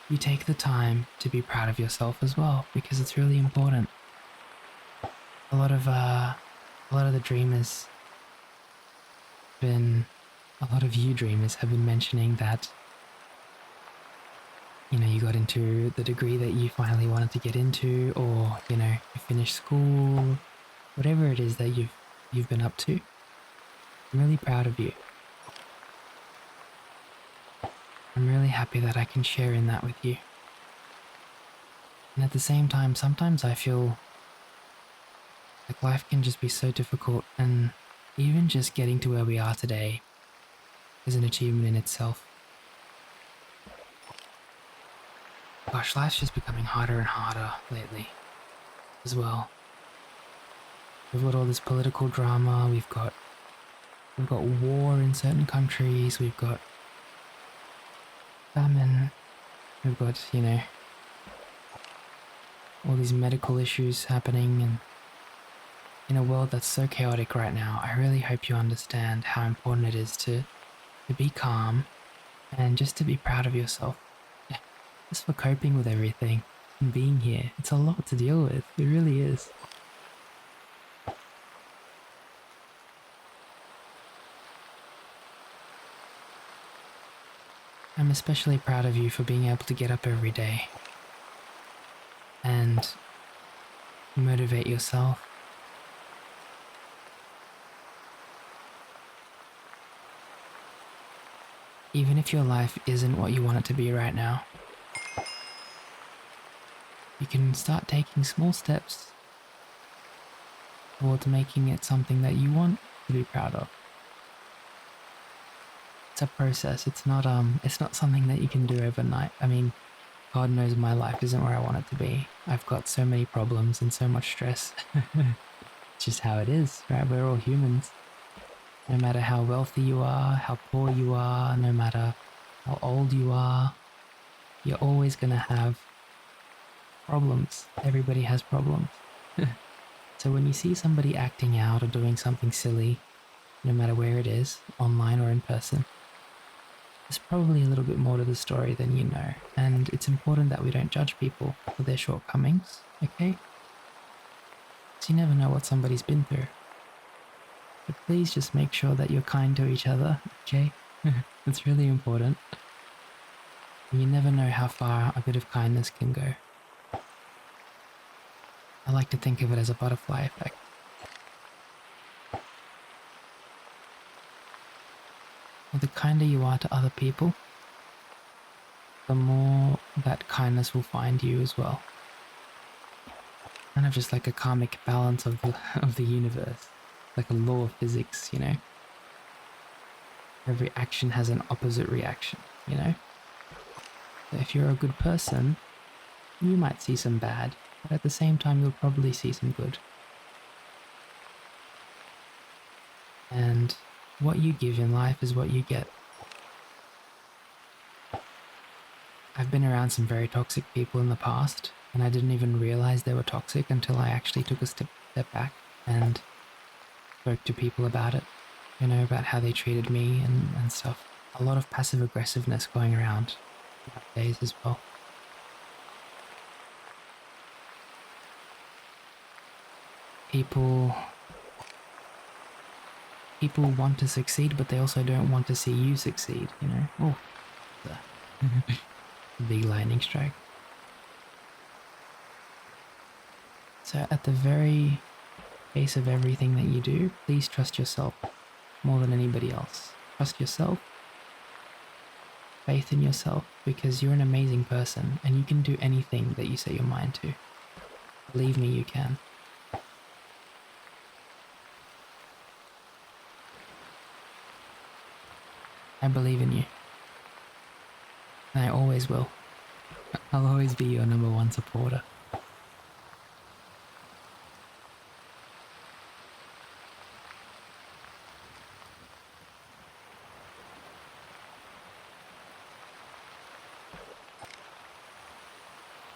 S1: you take the time to be proud of yourself as well, because it's really important. A lot of a lot of the dreamers been, a lot of you dreamers have been mentioning that, you know, you got into the degree that you finally wanted to get into, or, you know, you finished school, whatever it is that you've been up to. I'm really proud of you. I'm really happy that I can share in that with you. And at the same time, sometimes I feel like life can just be so difficult, and even just getting to where we are today is an achievement in itself. Gosh, life's just becoming harder and harder lately as well. We've got all this political drama, we've got war in certain countries, we've got famine, we've got, you know, all these medical issues happening, and in a world that's so chaotic right now, I really hope you understand how important it is to be calm and just to be proud of yourself. Just for coping with everything and being here. It's a lot to deal with. It really is. I'm especially proud of you for being able to get up every day and motivate yourself. Even if your life isn't what you want it to be right now, you can start taking small steps towards making it something that you want to be proud of. It's a process. It's not something that you can do overnight. I mean, God knows my life isn't where I want it to be. I've got so many problems and so much stress. It's just how it is, right? We're all humans. No matter how wealthy you are, how poor you are, no matter how old you are, you're always gonna have problems. Everybody has problems. So when you see somebody acting out or doing something silly, no matter where it is, online or in person, there's probably a little bit more to the story than you know, and it's important that we don't judge people for their shortcomings, okay? So you never know what somebody's been through. But please just make sure that you're kind to each other, okay? It's really important. And you never know how far a bit of kindness can go. I like to think of it as a butterfly effect. The kinder you are to other people, the more that kindness will find you as well. Kind of just like a karmic balance of the universe, like a law of physics, you know? Every action has an opposite reaction, you know? So if you're a good person, you might see some bad, but at the same time you'll probably see some good. And what you give in life is what you get. I've been around some very toxic people in the past, and I didn't even realize they were toxic until I actually took a step back and spoke to people about it, you know, about how they treated me and stuff. A lot of passive aggressiveness going around nowadays as well. People want to succeed, but they also don't want to see you succeed, you know? Oh, the big lightning strike. So at the very base of everything that you do, please trust yourself more than anybody else. Trust yourself, faith in yourself, because you're an amazing person and you can do anything that you set your mind to. Believe me, you can. I believe in you. And I always will. I'll always be your number one supporter.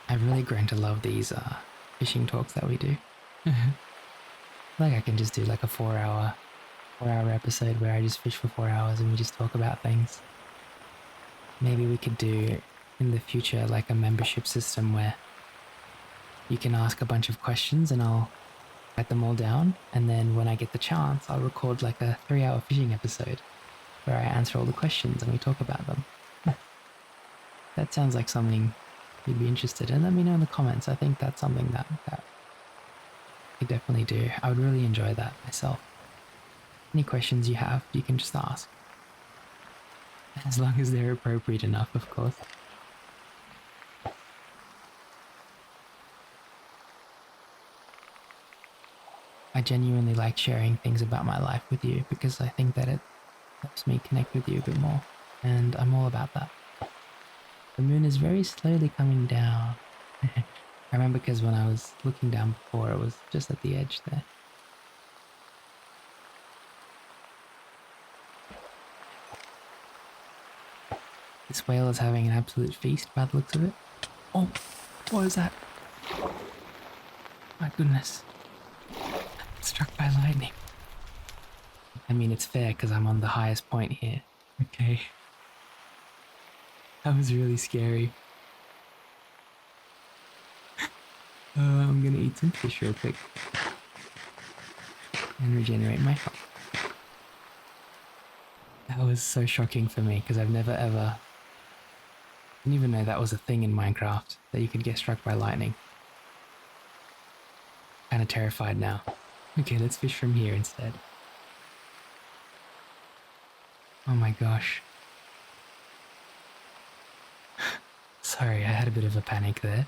S1: I've really grown to love these fishing talks that we do. Like I can just do like a 4-hour episode where I just fish for 4 hours and we just talk about things. Maybe we could do in the future like a membership system where you can ask a bunch of questions and I'll write them all down, and then when I get the chance, I'll record like a 3-hour fishing episode where I answer all the questions and we talk about them. That sounds like something you'd be interested in. Let me know in the comments. I think that's something that I could definitely do. I would really enjoy that myself. Any questions you have, you can just ask. As long as they're appropriate enough, of course. I genuinely like sharing things about my life with you because I think that it helps me connect with you a bit more, and I'm all about that. The moon is very slowly coming down. I remember because when I was looking down before, it was just at the edge there. This whale is having an absolute feast by the looks of it. Oh, what is that? My goodness. Struck by lightning. I mean, it's fair because I'm on the highest point here. Okay. That was really scary. I'm gonna eat some fish real quick. And regenerate my health. That was so shocking for me because I've never ever... didn't even know that was a thing in Minecraft, that you could get struck by lightning. Kinda terrified now. Okay, let's fish from here instead. Oh my gosh. Sorry, I had a bit of a panic there.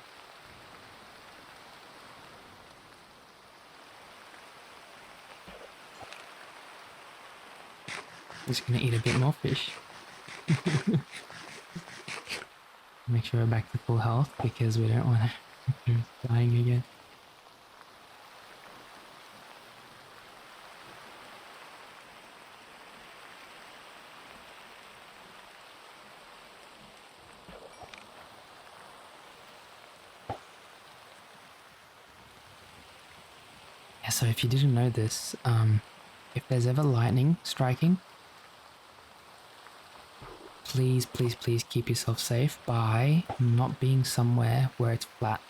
S1: Just gonna eat a bit more fish. Make sure we're back to full health because we don't want to dying again. Yeah, so if you didn't know this, if there's ever lightning striking, please, please, please keep yourself safe by not being somewhere where it's flat.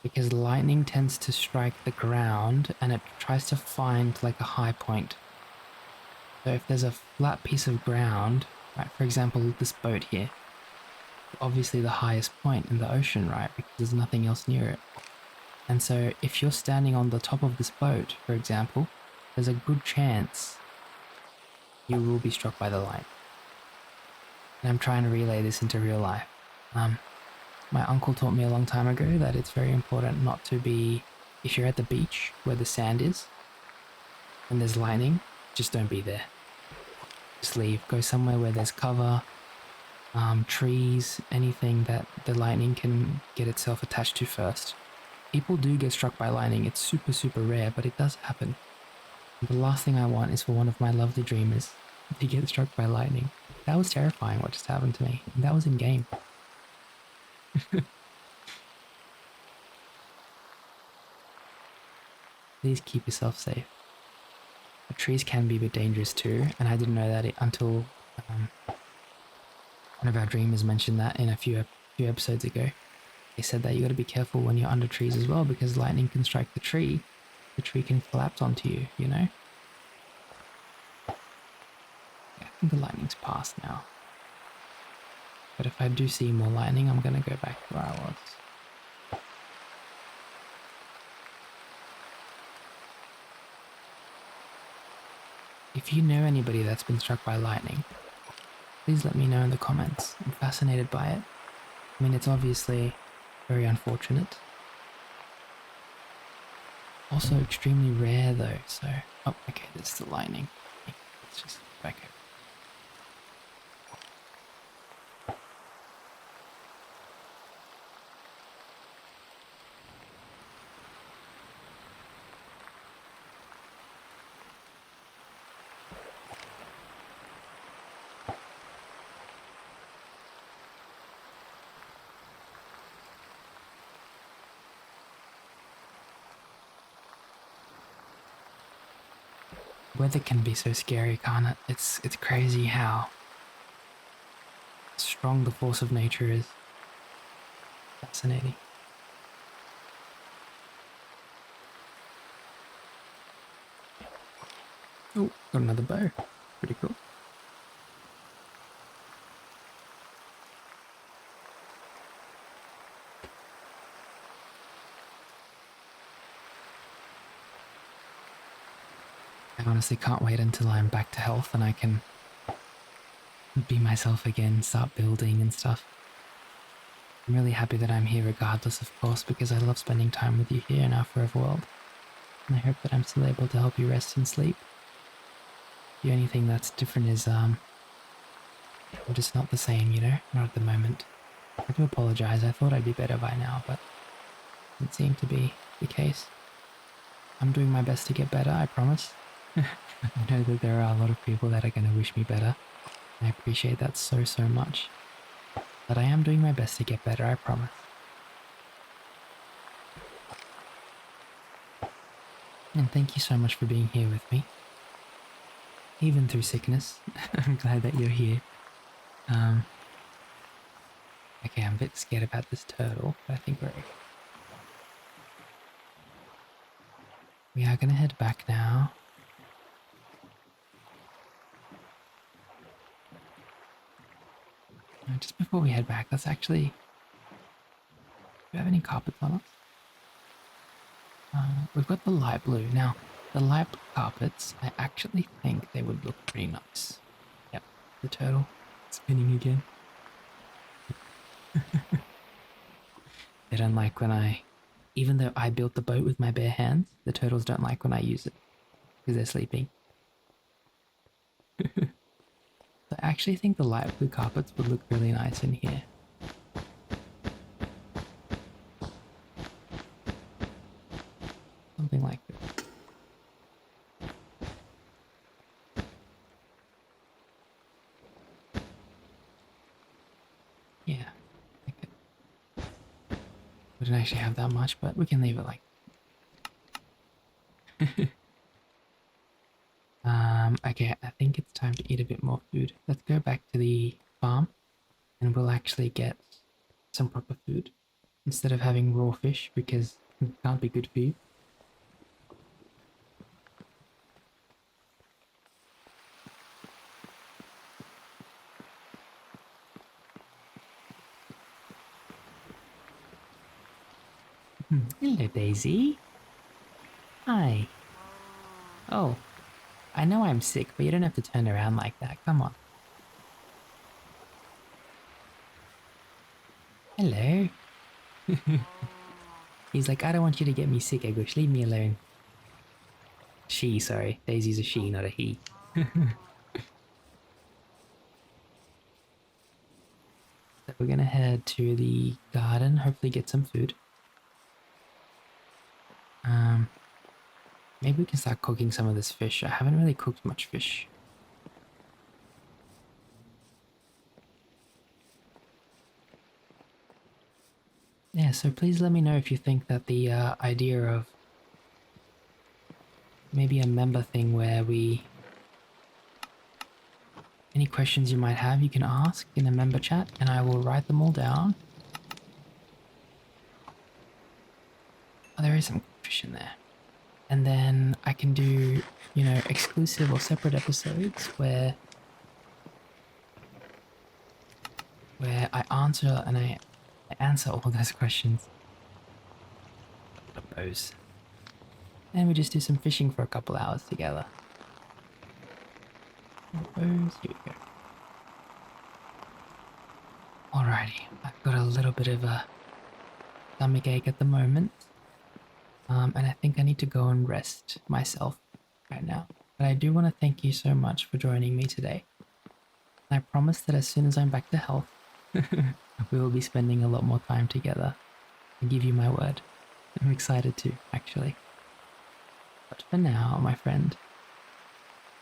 S1: Because lightning tends to strike the ground and it tries to find like a high point. So if there's a flat piece of ground, right, for example, this boat here, obviously the highest point in the ocean, right, because there's nothing else near it. And so if you're standing on the top of this boat, for example, there's a good chance you will be struck by the light. And I'm trying to relay this into real life. My uncle taught me a long time ago that it's very important not to be, if you're at the beach where the sand is and there's lightning, just don't be there. Just leave. Go somewhere where there's cover, trees, anything that the lightning can get itself attached to first. People do get struck by lightning. It's super, super rare, but it does happen. The last thing I want is for one of my lovely dreamers to get struck by lightning. That was terrifying what just happened to me. And that was in game. Please keep yourself safe. But trees can be a bit dangerous too, and I didn't know that until one of our dreamers mentioned that in a few episodes ago. They said that you got to be careful when you're under trees as well because lightning can strike the tree can collapse onto you, you know? Yeah, I think the lightning's past now. But if I do see more lightning, I'm going to go back to where I was. If you know anybody that's been struck by lightning, please let me know in the comments. I'm fascinated by it. I mean, it's obviously very unfortunate. Also extremely rare though, so... Oh, okay, there's the lightning. Let's just back over. Weather can be so scary, can't it? It's crazy how strong the force of nature is. Fascinating. Oh, got another bow. Pretty cool. I honestly can't wait until I'm back to health and I can be myself again, start building and stuff. I'm really happy that I'm here regardless, of course, because I love spending time with you here in our forever world. And I hope that I'm still able to help you rest and sleep. The only thing that's different is, I'm just not the same, you know? Not at the moment. I do apologize, I thought I'd be better by now, but it seemed to be the case. I'm doing my best to get better, I promise. I know that there are a lot of people that are going to wish me better. I appreciate that so, so much. But I am doing my best to get better, I promise. And thank you so much for being here with me. Even through sickness. I'm glad that you're here. Okay, I'm a bit scared about this turtle, but I think we're okay. We are gonna head back now. Just before we head back, let's actually... Do we have any carpets on us? We've got the light blue. Now, the light blue carpets, I actually think they would look pretty nice. Yep, the turtle spinning again. They don't like when I... Even though I built the boat with my bare hands, the turtles don't like when I use it. Because they're sleeping. So I actually think the light blue carpets would look really nice in here. Something like this. Yeah. Okay. We didn't actually have that much, but we can leave it like okay, I think it's time to eat a bit more food. Let's go back to the farm and we'll actually get some proper food instead of having raw fish because it can't be good for you. Hello, Daisy. Hi. Oh, I know I'm sick, but you don't have to turn around like that. Come on. Hello. He's like, I don't want you to get me sick, Egush. Leave me alone. She, sorry. Daisy's a she, not a he. So we're gonna head to the garden, hopefully get some food. Maybe we can start cooking some of this fish. I haven't really cooked much fish. Yeah, so please let me know if you think that the idea of maybe a member thing where we... Any questions you might have, you can ask in the member chat and I will write them all down. Oh, there is some fish in there. And then I can do, you know, exclusive or separate episodes where I answer and I answer all those questions. Bows. And we just do some fishing for a couple hours together. Bows, here we go. Alrighty, I've got a little bit of a stomach ache at the moment. And I think I need to go and rest myself right now. But I do want to thank you so much for joining me today. And I promise that as soon as I'm back to health, we will be spending a lot more time together. I give you my word. I'm excited to, actually. But for now, my friend,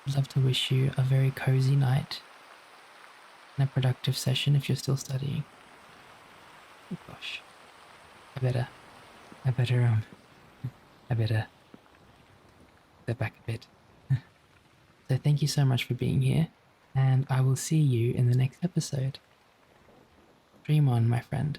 S1: I'd love to wish you a very cozy night and a productive session if you're still studying. Oh gosh. I better step back a bit. So thank you so much for being here, and I will see you in the next episode. Dream on, my friend.